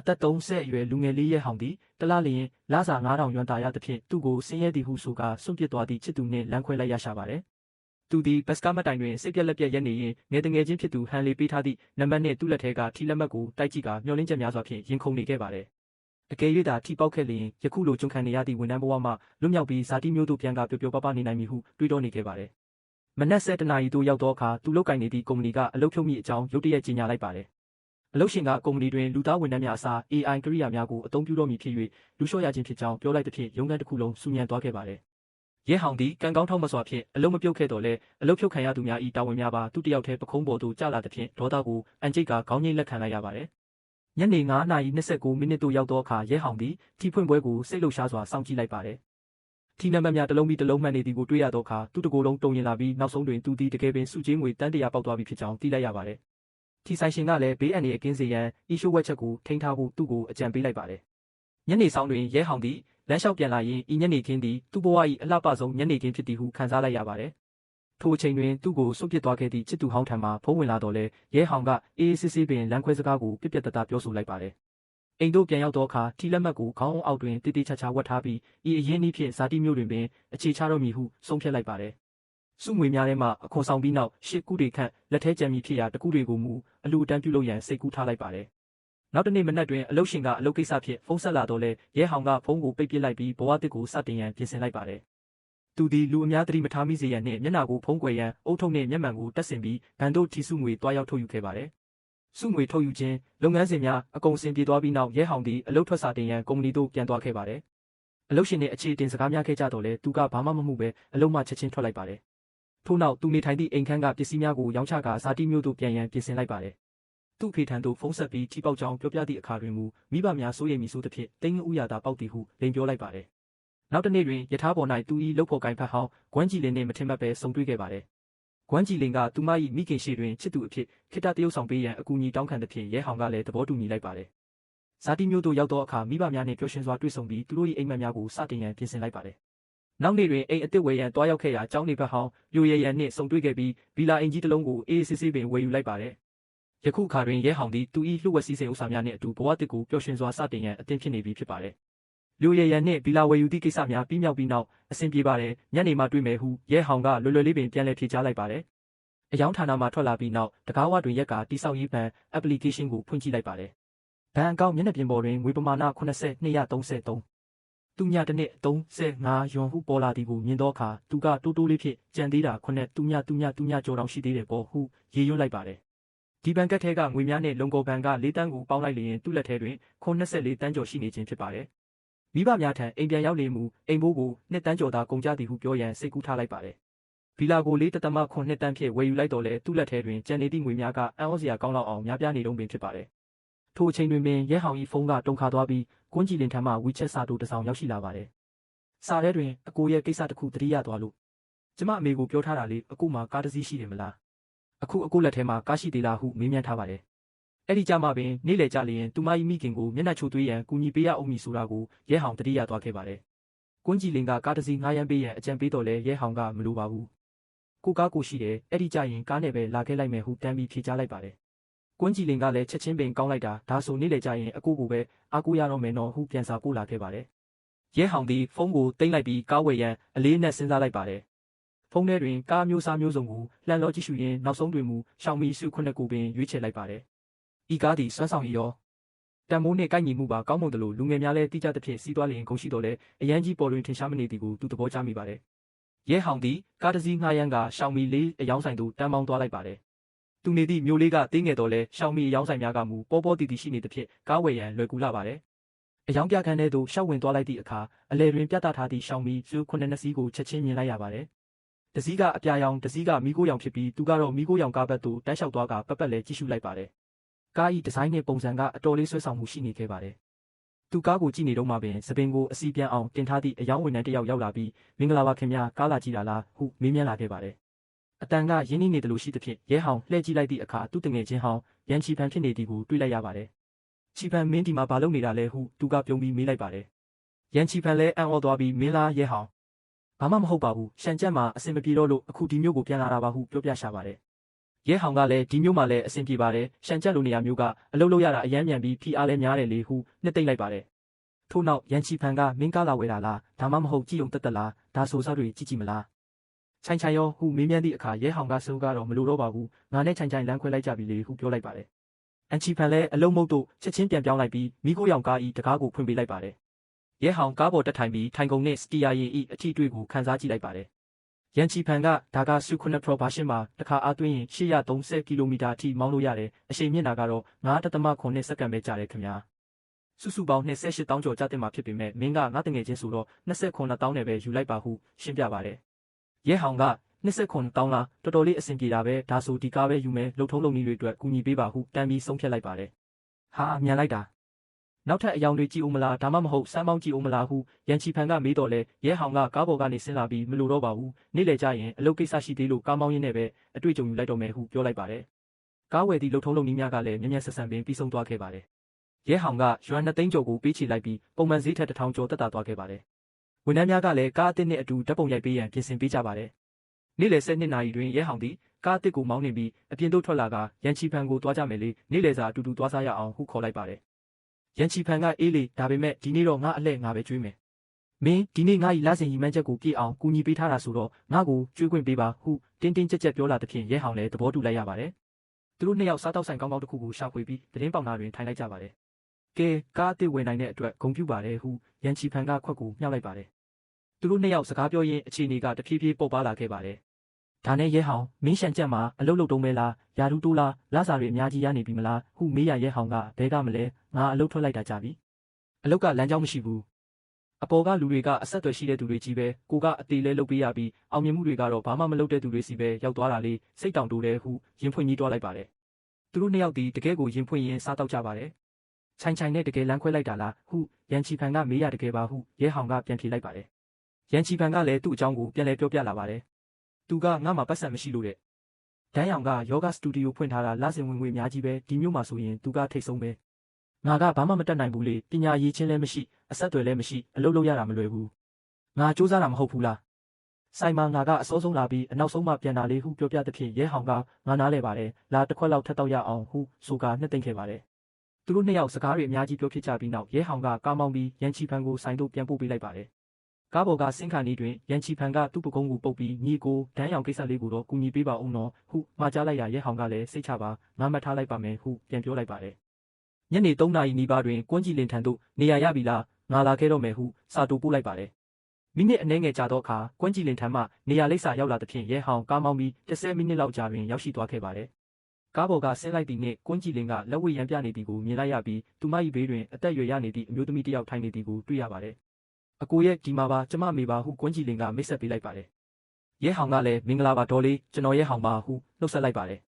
အသက်30အရွယ်လူငယ်လေးရဲ့ဟောင်သည်တလားလျင်လစာ9000ရွမ်တာရသဖြင့်သူ့ကိုဆင်းရဲသည်ဟုဆိုကာစွန့်ပစ်သွားသည့်ချစ်သူနှင့်လမ်းခွဲလိုက်ရရှာပါတယ်။သူသည်ဘတ်စကားမှတ်တိုင်တွင်စိတ်ပြက်လက်ပြက်ရက်နေရင်ငယ်တငယ်ချင်းဖြစ်သူဟန်လေးပေးထားသည့်နံပါတ်နှင့်သူ့လက်ထဲကထီလက်မှတ်ကိုတိုက်ကြည့်ကာမျှော်လင့်ချက်များစွာဖြင့်ရင်ခုန်နေခဲ့ပါတယ်။အကယ်၍သာထီပေါက်ခဲ့လျင်ယခုလိုကြုံခံနေရသည့်ဝန်ထမ်းဘဝမှလွတ်မြောက်ပြီးဇာတိမျိုးတို့ပြန်ကပျော်ပျော်ပါးပါးနေနိုင်မည်ဟုတွေးတောနေခဲ့ပါတယ်။မနက်7 နာရီသို့ရောက်သောအခါသူလုပ်ကိုင်နေသည့်ကုမ္ပဏီကအလုပ်ဖြုတ်မိအကြောင်းရုတ်တရက်ကြေညာလိုက်ပါတယ်။အလုပ်ရှင်ကကုမ္ပဏီတွင်လူသားဝန်ထမ်းများအစား AI ကိရိယာများကိုအသုံးပြုတော့မည်ဖြစ်၍လူလျှော့ရခြင်းဖြစ်ကြောင်းပြောလိုက်သဖြင့်ရုံးခန်းတစ်ခုလုံးဆူညံသွားခဲ့ပါတယ်။ရဲဟောင်သည်ကံကောင်းထောက်မစွာဖြင့်အလုပ်မပြုတ်ခဲ့တော့လဲအလုပ်ဖြုတ်ခံရသူများ၏တာဝန်များပါသူတယောက်တည်းပခုံးပေါ်သို့ကျလာသဖြင့်ဒေါသကိုအန်ကျိတ်ကခေါင်းငိမ့်လက်ခံလိုက်ရပါတယ်။ညနေ9 နာရီ 29 မိနစ်သို့ရောက်သောအခါရဲဟောင်သည်ထီဖွင့်ပွဲကိုစိတ်လှုပ်ရှားစွာစောင့်ကြည့်လိုက်ပါတယ်။ထီနံပါတ်များတစ်လုံးပြီးတစ်လုံးမှန်နေသည်ကိုတွေ့ရသောအခါသူ့တကိုယ်လုံးတုန်ရင်လာပြီးနောက်ဆုံးတွင်သူသည်တကယ်ပင်စုချေးငွေတန်း100ပေါက်သွားပြီဖြစ်ကြောင်းသိလိုက်ရပါတယ်။ထီဆိုင်ရှင်ကလည်းဘေးအန္တရာယ်ကင်းစေရန်ဤရှိုးဝက်ချက်ကိုထိန်းထားဖို့သူ့ကိုအကြံပေးလိုက်ပါတယ်။ညနေဆောင်တွင်ရဲဟောင်သည်လမ်းလျှောက်ပြန်လာရင်ဤညနေခင်းသည်သူ့ဘဝ၏အလှပဆုံးညနေခင်းဖြစ်သည်ဟုခံစားလိုက်ရပါတယ်။ထိုအချိန်တွင်သူ့ကိုစွန့်ပစ်သွားခဲ့သည့်ချစ်သူဟောင်းထံမှဖုန်းဝင်လာတော့လဲရဲဟောင်ကအေးအေးဆေးဆေးပင်လမ်းခွဲစကားကိုပြက်ပြက်တသားပြောဆိုလိုက်ပါတယ်။အိမ်တို့ပြန်ရောက်သောအခါထီလက်မှတ်ကိုခေါင်းအောက်တွင်တေးသေးချာချာဝတ်ထားပြီးဤအရင်းနှီးဖြင့်ဇာတိမျိုးတွင်ပင်အခြေချတော့မည်ဟုဆုံးဖြတ်လိုက်ပါတယ်။စုငွေများထဲမှအခွန်ဆောင်ပြီးနောက်8 ခုတွေခန့်လက်ထဲကျန်မည်ဖြစ်ရာတခုတွေကိုမူအလူအတန်းပြုလုပ်ရန်စိတ်ကူးထားလိုက်ပါတယ်။နောက်တနေ့မနက်တွင်အလုပ်ရှင်ကအလုပ်ကိစ္စဖြင့်ဖုန်းဆက်လာတော့လဲရဲဟောင်ကဖုန်းကိုပိတ်ပစ်လိုက်ပြီးဘဝတစ်ကိုစတင်ရန်ပြင်ဆင်လိုက်ပါတယ်။သူသည်လူအများသတိမထားမိစေရန်နှင့်မျက်နှာကိုဖုံးကွယ်ရန်အုတ်ထုပ်နှင့်မျက်မှန်ကိုတက်ဆင်ပြီးဘန်တို့ထီစုငွေတွားရောက်ထုတ်ယူခဲ့ပါတယ်။စုငွေထုတ်ယူခြင်းလုပ်ငန်းစဉ်များအကုန်အစင်ပြေသွားပြီးနောက်ရဲဟောင်သည်အလုပ်ထွက်စာတင်ရန်ကုမ္ပဏီသို့ပြန်သွားခဲ့ပါတယ်။အလုပ်ရှင်နှင့်အခြေတင်စကားများခဲ့ကြတော့လဲသူကဘာမှမမှုပဲအလုပ်မှချက်ချင်းထွက်လိုက်ပါတယ်။ထို့နောက်သူနေထိုင်သည့်အိမ်ခန်းကပစ္စည်းများကိုရောင်းချကာဇာတိမျိုးသို့ပြန်ရန်ပြင်ဆင်လိုက်ပါတယ်။သူ့ဖေထံသို့ဖုန်းဆက်ပြီးထီပေါက်ကြောင်းပြောပြသည့်အခါတွင်မူမိဘများစိုးရိမ်မိဆိုးသဖြင့်တိမ်ငဥရသာပေါက်သည်ဟုလိန်ပြောလိုက်ပါတယ်။နောက်တစ်နေ့တွင်ယထာပေါ်၌သူ၏လုပ်ဖော်ကိုင်ဖက်ဟောင်းဂွမ်းကြည်လင်းနှင့်မထင်မှတ်ပဲဆုံတွေ့ခဲ့ပါတယ်။ဂွမ်းကြည်လင်းကသူမ၏မိခင်ရှိတွင်ချစ်သူအဖြစ်ခေတ္တတရုပ်ဆောင်ပေးရန်အကူအညီတောင်းခံသဖြင့်ရဲဟောင်ကလည်းသဘောတူညီလိုက်ပါတယ်။ဇာတိမျိုးသို့ရောက်သောအခါမိဘများနှင့်ပျော်ရွှင်စွာတွေ့ဆုံပြီးသူတို့၏အိမ်မက်များကိုစတင်ရန်ပြင်ဆင်လိုက်ပါတယ်။နောက်နေ့တွင်အိမ်အသစ်ဝယ်ရန်တွားရောက်ခဲ့ရာကျောင်းနေဘက်ဟောင်းပြိုရရန်နှင့်ဆုံတွေ့ခဲ့ပြီးဗီလာအိမ်ကြီးတစ်လုံးကိုအေးဆေးဆေးပင်ဝယ်ယူလိုက်ပါတယ်။ယခုအခါတွင်ရဲဟောင်သည်သူ၏လှုပ်ဝက်စည်းစိမ်ဥစ္စာများနှင့်အတူဘဝတစ်ကိုပျော်ရွှင်စွာစတင်ရန်အသင့်ဖြစ်နေပြီဖြစ်ပါတယ်။ပြိုရရန်နှင့်ဗီလာဝယ်ယူသည့်ကိစ္စများပြီးမြောက်ပြီးနောက်အဆင်ပြေပါတယ်ညနေမှတွေ့မယ်ဟုရဲဟောင်ကလွယ်လွယ်လေးပင်ပြန်လည်ဖြေကြားလိုက်ပါတယ်။အယောင်ဌာနမှထွက်လာပြီးနောက်တကားဝတွင်ရက်ကတိဆောက်ရေးဘဏ် application ကိုဖွင့်ကြည့်လိုက်ပါတယ်။ဘဏ်အကောင့်မျက်နှာပြင်ပေါ်တွင်ငွေပမာဏ8233သူညတစ်နှစ်35ယွမ်ဟုပေါ်လာသည်ကိုမြင်သောအခါသူကတိုးတိုးလေးဖြင့်ကြံသေးတာ9ကျော်တောင်ရှိသေးတယ်ပေါ့ဟုရေရွတ်လိုက်ပါတယ်။ဒီဘဏ်ကတ်ထဲကငွေများနဲ့လုံကော်ဘဏ်က4 တန်းကိုပေါင်းလိုက်လျင်သူ့လက်ထဲတွင်24 တန်းကျော်ရှိနေခြင်းဖြစ်ပါတယ်။မိဘများထံအိမ်ပြန်ရောက်လေမူအိမ်ဘိုးကို2 တန်းကျော်သာကုန်ကြသည်ဟုပြောရန်စိတ်ကူးထားလိုက်ပါတယ်။ဗီလာကို4.2 တန်းဖြင့်ဝယ်ယူလိုက်တော့လဲသူ့လက်ထဲတွင်ကျန်နေသည့်ငွေများကအံ့ဩစရာကောင်းလောက်အောင်များပြားနေတုံးပင်ဖြစ်ပါတယ်။ထိုအချိန်တွင်ပင်ရဲဟောင်၏ဖုန်းကတုန်ခါသွားပြီးကွန်းကြည်လင်ထံမှဝီချက်စာတိုတစ်စောင်ရောက်ရှိလာပါတယ်။စာထဲတွင်အကိုရဲ့ကိစ္စတစ်ခုသတိရသွားလို့ကျမအမေကိုပြောထားတာလေအကိုမှာကားတစ်စီးရှိတယ်မလား။အခုအကိုလက်ထဲမှာကားရှိသေးလားဟုမေးမြန်းထားပါတယ်။အဲ့ဒီကြမှာပင်နေ့လည်ကြလျင်သူမ၏မိခင်ကိုမျက်နှာချိုသွေးရန်ကူညီပေးရအောင်မည်ဆိုတာကိုရဲဟောင်သတိရသွားခဲ့ပါတယ်။ကွန်းကြည်လင်ကကားတစ်စီးငှားရမ်းပေးရန်အကြံပေးတော့လဲရဲဟောင်ကမလိုပါဘူး။ကိုကားကိုရှိတယ်အဲ့ဒီကြရင်ကားနဲ့ပဲလာခဲ့လိုက်မယ်ဟုတန်းပြီးဖြေကြားလိုက်ပါတယ်။ကွန်းကြည်လင်ကလည်းချက်ချင်းပင်ကောင်းလိုက်တာဒါဆိုနေ့လည်ကြရင်အကိုကိုပဲအားကိုးရတော့မယ်နော်ဟုပြန်စာပို့လာခဲ့ပါတယ်။ရဲဟောင်သည်ဖုန်းကိုတိမ့်လိုက်ပြီးကားဝယ်ရန်အလေးနဲ့စဉ်းစားလိုက်ပါတယ်။ဖုန်းထဲတွင်ကားမျိုးစားမျိုးစုံကိုလှန်လောကြည့်ရှုရင်းနောက်ဆုံးတွင်မူရှောင်မီစု9ကိုပင်ရွေးချယ်လိုက်ပါတယ်။ဤကားသည်စွမ်းဆောင်ရည်ရောတန်မိုးနှင့်ကိုက်ညီမှုပါကောင်းမွန်သလိုလူငယ်များလည်းတိကျသဖြင့်စီးသွားလျင်ကုန်ရှိတော်လဲအရန်ကြီးပေါ်တွင်ထင်ရှားမနေသည်ကိုသူသဘောကျမိပါတယ်။ရဲဟောင်သည်ကားတစ်စီးငှားရမ်းကရှောင်မီလေးအယောင်းဆိုင်သို့တန်းပေါင်းသွားလိုက်ပါတယ်။သူနေသည့်မျိုးလေးကသေးငယ်တော်လဲရှောင်မီအယောင်းဆိုင်များကမူပေါ်ပေါ်တီတီရှိနေသဖြင့်ကားဝယ်ရန်လွယ်ကူလာပါတယ်။အယောင်းပြခန်းထဲသို့ရှောက်ဝင်သွားလိုက်သည့်အခါအလယ်တွင်ပြသထားသည့်ရှောင်မီစု9 စီးကိုချက်ချင်းမြင်လိုက်ရပါတယ်။တစ်စီးကအပြာရောင်တစ်စီးကမီးခိုးရောင်ဖြစ်ပြီးသူကတော့မီးခိုးရောင်ကားဘက်သို့တန်းလျှောက်သွားကပတ်လဲကြည့်ရှုလိုက်ပါတယ်။ကား၏ဒီဇိုင်းနှင့်ပုံစံကအတော်လေးဆွဲဆောင်မှုရှိနေခဲ့ပါတယ်။သူကားကိုကြည့်နေတော့မှပင်စပင်ကိုအစီပြန်အောင်တင်ထားသည့်အယောင်းဝန်ထမ်းတစ်ယောက်ရောက်လာပြီးမင်္ဂလာပါခင်ဗျာကားလာကြည့်တာလားဟုမေးမြန်းလာခဲ့ပါတယ်။အတန်ကရင်းနှီးနေတယ်လို့ရှိသဖြင့်ရဲဟောင်လှည့်ကြည့်လိုက်သည့်အခါသူ့တငယ်ချင်းဟောင်းရန်ချီဖန်ဖြစ်နေသည်ကိုတွေ့လိုက်ရပါတယ်။ချီဖန်မင်းဒီမှာဘာလုပ်နေတာလဲဟုသူကပြုံးပြီးမေးလိုက်ပါတယ်။ရန်ချီဖန်လည်းအံ့ဩသွားပြီးမင်းလားရဲဟောင်ဘာမှမဟုတ်ပါဘူးရှန်ကျက်မှာအစင်မပြေတော့လို့အခုဒီမျိုးကိုပြန်လာတာပါဟုပြောပြရှာပါတယ် ရဲဟောင်ကလည်းဒီမျိုးမှလည်းအဆင်ပြေပါတယ်ရှန်ကျက်လိုနေရာမျိုးကအလုပ်လုပ်ရတာအယမ်းမြန်ပြီးဖိအားလည်းများတယ်လေဟုနှစ်သိမ့်လိုက်ပါတယ်ထို့နောက်ရန်ချီဖန်ကမင်းကားလာဝယ်တာလားဒါမှမဟုတ်ကြည်ုံတက်တက်လားဒါဆိုစားတွေကြည့်မလားချိုင်ရောဟုမေးမြန်းသည့်အခါရဲဟောင်ကစိုးကတော့မလိုတော့ပါဘူးငါနဲ့ချိုင်လမ်းခွဲလိုက်ကြပြီလေဟုပြောလိုက်ပါတယ်အန်ချီဖန်လည်းအလုံးမုတ်တို့ချက်ချင်းပြန်ပြောင်းလိုက်ပြီးမိခိုးရောင်ကားဤတကားကိုဖွင့်ပေးလိုက်ပါတယ်ရဲဟောင်ကားပေါ်တက်ထိုင်ပြီးထိုင်ကုန်နဲ့စတီယာရင်ဤအထီးတွေ့ကိုခန်းစားကြည့်လိုက်ပါတယ်ရန်ချီဖန်ကဒါကဆူ9 Pro version မှာတစ်ခါအားသွင်းရင်830ကီလိုမီတာအထိမောင်းလို့ရတယ်အရှိန်မြင့်တာကတော့9.9 စက္ကန့်ပဲကြာတယ်ခင်ဗျာစုစုပေါင်း28,000ကျော်ကျတဲ့မှာဖြစ်ပေမဲ့မင်းကငါတငယ်ချင်းဆိုတော့29,000နဲ့ပဲယူလိုက်ပါဟုရှင်းပြပါတယ်ရဲဟောင်က29,000လားတော်တော်လေးအဆင်ပြေတာပဲဒါဆိုဒီကားပဲယူမယ်လှုပ်ထုံးလုံနည်းတွေအတွက်ကူညီပေးပါဟုတန်ပြီးဆုံးဖြတ်လိုက်ပါတယ်ဟာမြန်လိုက်တာနောက်ထပ်အယောင်တွေကြည့်ဦးမလားဒါမှမဟုတ်စမ်းပေါင်းကြည့်ဦးမလားဟုရန်ချီဖန်ကမေးတော့လဲရဲဟောင်ကကားပေါ်ကနေဆင်းလာပြီးမလိုတော့ပါဘူးနေ့လည်ကျရင်အလုပ်ကိစ္စရှိသေးလို့ကားမောင်းရင်းနဲ့ပဲအတွေ့အကြုံယူလိုက်တော့မယ်ဟုပြောလိုက်ပါတယ်ကားဝယ်သည့်လှုပ်ထုံးလုံနည်းများကလည်းမြ ဆက်ဆံပင်ပြီးဆုံးသွားခဲ့ပါတယ်ရဲဟောင်ကရွမ်2 သိန်းကျော်ကိုပေးချေလိုက်ပြီးပုံမှန်ဈေးထက်1,000ကျော်တက်တာသွားခဲ့ပါတယ်ဝန်ထမ်းများကလည်းကားအသစ်နဲ့အတူဓာတ်ပုံရိုက်ပေးရန်ပြင်ဆင်ပေးကြပါတယ်နေ့လယ်7 နာရီတွင်ရဲဟောင်သည်ကားအသစ်ကိုမောင်းနေပြီးအပြင်သို့ထွက်လာကရန်ချီဖန်ကိုသွားကြမယ်လေနေ့လယ်စာအတူတူသွားစားရအောင်ဟုခေါ်လိုက်ပါတယ်ရန်ချီဖန်ကအေးလေဒါပေမဲ့ဒီနေ့တော့ငါအလှဲ့ငါပဲကျွေးမယ်မင်းဒီနေ့ငါ့ဤလစဉ်ရီမှန်းချက်ကိုပြည့်အောင်ကူညီပေးထားတာဆိုတော့ငါ့ကိုကျွေးခွင့်ပေးပါဟုတင်းကြပ်ပြောလာသဖြင့်ရဲဟောင်လည်းသဘောတူလိုက်ရပါတယ်သူတို့နှစ်ယောက်စားတောက်ဆိုင်ကောင်းတစ်ခုကိုရှာဖွေပြီးသတင်းပေါင်နာတွင်ထိုင်လိုက်ကြပါတယ်ကဲကားအသစ်ဝယ်နိုင်တဲ့အတွက်ဂုဏ်ပြုပါတယ်ဟုရန်ချီဖန်ကခွက်ကိုမြှောက်လိုက်ပါတယ်သူတို့နှစ်ယောက်စကားပြောရင်းအခြေအနေကတဖြည်းဖြည်းပုတ်ပါလာခဲ့ပါတယ်ဒါနဲ့ရဲဟောင်မင်းရှန်ကျက်မှာအလုတ်လုတ်တုံးမဲလားယာဒူးတိုးလားလစာတွေအများကြီးရနေပြီမလားဟုမေးရရဲဟောင်ကဘဲကမလဲငါအလုတ်ထွက်လိုက်တာကြပြီအလုတ်ကလမ်းကြောင်းမရှိဘူးအပေါ်ကလူတွေကအဆက်အသွယ်ရှိတဲ့သူတွေကြီးပဲကိုကအသေးလဲလုပ်ပေးရပြီးအောင်မြင်မှုတွေကတော့ဘာမှမလုပ်တဲ့သူတွေစီပဲရောက်သွားတာလေစိတ်တောင်တိုးတယ်ဟုရင်ဖွင့်ကြီးတွားလိုက်ပါတယ်သူတို့နှစ်ယောက်ဒီတကယ်ကိုရင်ဖွင့်ရင်းစားတော့ကြပါတယ်ချိုင်နဲ့တကယ်လမ်းခွဲလိုက်တာလားဟုရန်ချီဖန်ကမေးရတကယ်ပါဟုရဲဟောင်ကပြန်ဖြေလိုက်ပါတယ်ရန်ချီဖန်ကလည်းသူ့အကြောင်းကိုပြန်လဲပြောပြလာပါတယ်သူကငါ့မှာပတ်စံမရှိလို့တဲ့ဒန်းရောင်ကယောဂစတူဒီယိုဖွင့်ထားတာလစဉ်ဝင်ငွေအများကြီးပဲဒီမျိုးမှာဆိုရင်သူကထိတ်ဆုံးပဲငါကဘာမှမတတ်နိုင်ဘူးလေပညာရည်ချင်းလည်းမရှိအဆက်အသွယ်လည်းမရှိအလုပ်လုပ်ရတာမလွယ်ဘူးငါစူးစမ်းတာမဟုတ်ဘူးလားဆိုင်မှာငါကအစောဆုံးလာပြီးအနောက်ဆုံးမှပြန်လာလေဟုပြောပြသဖြင့်ရဲဟောင်ကငါနားလဲပါတယ်လာတစ်ခွက်လောက်ထပ်တော့ရအောင်ဟုဆိုကနှစ်သိမ့်ခဲ့ပါတယ်သူတို့နှစ်ယောက်စကားတွေအများကြီးပြောဖြစ်ကြပြီးနောက်ရဲဟောင်ကကားမောင်းပြီးရန်ချီဖန်ကိုဆိုင်တို့ပြန်ပို့ပေးလိုက်ပါတယ်ကားပေါ်ကဆင်းခံနေတွင်ရန်ချီဖန်ကသူ့ပကုံးကိုပုတ်ပြီးညီကိုဒန်းရောင်ကိစ္စလေးကိုတော့ကူညီပေးပါဦးနော်ဟုမှာကြားလိုက်ရရဲဟောင်ကလည်းစိတ်ချပါငါမှတ်ထားလိုက်ပါမယ်ဟုပြန်ပြောလိုက်ပါတယ်ညနေ3 နာရီနီးပါးတွင်ကွန်းကြည်လင်ထံသို့နေရာရပြီလားငါလာခဲ့တော့မယ်ဟုစာတိုပို့လိုက်ပါတယ်မိနစ်အနည်းငယ်ကြာသောအခါကွန်းကြည်လင်ထံမှနေရာလိပ်စာရောက်လာသဖြင့်ရဲဟောင်ကားမောင်းပြီး10 မိနစ်လောက်ကြာတွင်ရောက်ရှိသွားခဲ့ပါတယ်ကားပေါ်ကဆင်းလိုက်သည့်နှင့်ကွန်းကြည်လင်ကလက်ဝဲရံပြနေသည်ကိုမြင်လိုက်ရပြီးသူမ၏ဘေးတွင်အသက်အရွယ်ရနေသည့်အမျိုးသမီးတစ်ယောက်ထိုင်နေသည်ကိုတွေ့ရပါတယ်အကိုရဲ့ဒီမှာပါကျမမေပါဟုကွန်းကြည်လင်ကမိတ်ဆက်ပေးလိုက်ပါတယ်ရဲဟောင်ကလည်းမင်္ဂလာပါဒေါ်လေးကျွန်တော်ရဲဟောင်ပါဟုနှုတ်ဆက်လိုက်ပါတယ်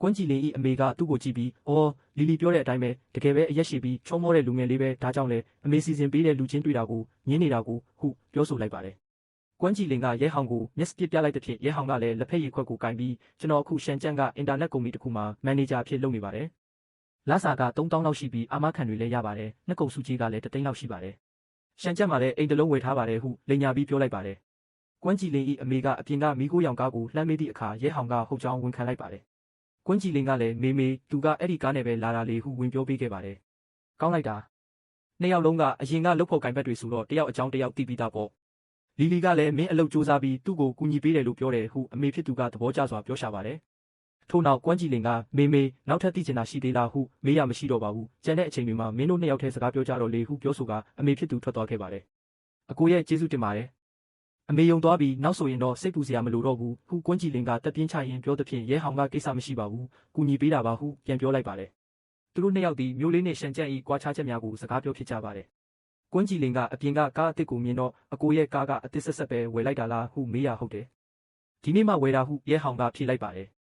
ကွန်းကြည်လင်၏အမေကသူ့ကိုကြည့်ပြီးအော်လီလီပြောတဲ့အတိုင်းပဲတကယ်ပဲအရက်ရှိပြီးချုံမောတဲ့လူငယ်လေးပဲဒါကြောင့်လေအမေစီစဉ်ပေးတဲ့လူချင်းတွေ့တာကိုညင်းနေတာကိုဟုပြောဆိုလိုက်ပါတယ်ကွန်းကြည်လင်ကရဲဟောင်ကိုမျက်စိပြလိုက်တဲ့ဖြင့်ရဲဟောင်ကလည်းလက်ဖက်ရည်ခွက်ကိုကင်ပြီးကျွန်တော်အခုရှန်ကျန်းကအင်တာနက်ကုမ္ပဏီတစ်ခုမှာမန်နေဂျာဖြစ်လုပ်နေပါတယ်လစာက3000လောက်ရှိပြီးအာမခံတွေလည်းရပါတယ်နှစ်ကုန်စုကြီးကလည်း1 သိန်းလောက်ရှိပါတယ်ရှန်ကျက်မှာလည်းအိမ်တစ်လုံးဝယ်ထားပါတယ်ဟုလိန်ညာပြီးပြောလိုက်ပါတယ်။ကွန်းကြည်လင်၏အမေကအပြင်ကမီးခိုးရောင်ကားကိုလှမ်းမေးသည့်အခါရဲဟောင်ကဟုတ်ကြောင်းဝန်ခံလိုက်ပါတယ်။ကွန်းကြည်လင်ကလည်းမေသူကအဲ့ဒီကားနဲ့ပဲလာတာလေဟုဝင်ပြောပေးခဲ့ပါတယ်။ကောင်းလိုက်တာ။နှစ်ယောက်လုံးကအရင်ကလုတ်ဖို့ကင်ဘက်တွေဆိုတော့တယောက်အကြောင်းတယောက်တီးပြီးသားပေါ့။လီလီကလည်းမင်းအလုပ်စူးစမ်းပြီးသူ့ကိုကူညီပေးတယ်လို့ပြောတယ်ဟုအမေဖြစ်သူကသဘောကျစွာပြောရှာပါတယ်။ထို့နောက်ကွန်းကြည်လင်ကမေနောက်ထပ်သိချင်တာရှိသေးလားဟုမေးရမရှိတော့ပါဘူး။ကျန်တဲ့အချိန်တွေမှာမင်းတို့နှစ်ယောက်တည်းစကားပြောကြတော့လေဟုပြောဆိုကအမေဖြစ်သူထွက်သွားခဲ့ပါတယ်။အကိုရဲ့ကျေးဇူးတင်ပါတယ်။အမေယုံသွားပြီးနောက်ဆိုရင်တော့စိတ်ပူစရာမလိုတော့ဘူးဟုကွန်းကြည်လင်ကတက်ပြင်းချရင်ပြောသဖြင့်ရဲဟောင်ကကိစ္စမရှိပါဘူး။ကူညီပေးတာပါဟုပြန်ပြောလိုက်ပါတယ်။သူတို့နှစ်ယောက်ဒီမျိုးလေးနဲ့ရှန်ကျက်ဤကွာခြားချက်များကိုစကားပြောဖြစ်ကြပါတယ်။ကွန်းကြည်လင်ကအပြင်ကကားအသစ်ကိုမြင်တော့အကိုရဲ့ကားကအသစ်ဆက်ပဲဝယ်လိုက်တာလားဟုမေးရဟုတ်တယ်။ဒီနေ့မှဝယ်တာဟုရဲဟောင်ကဖြေလိုက်ပါတယ်။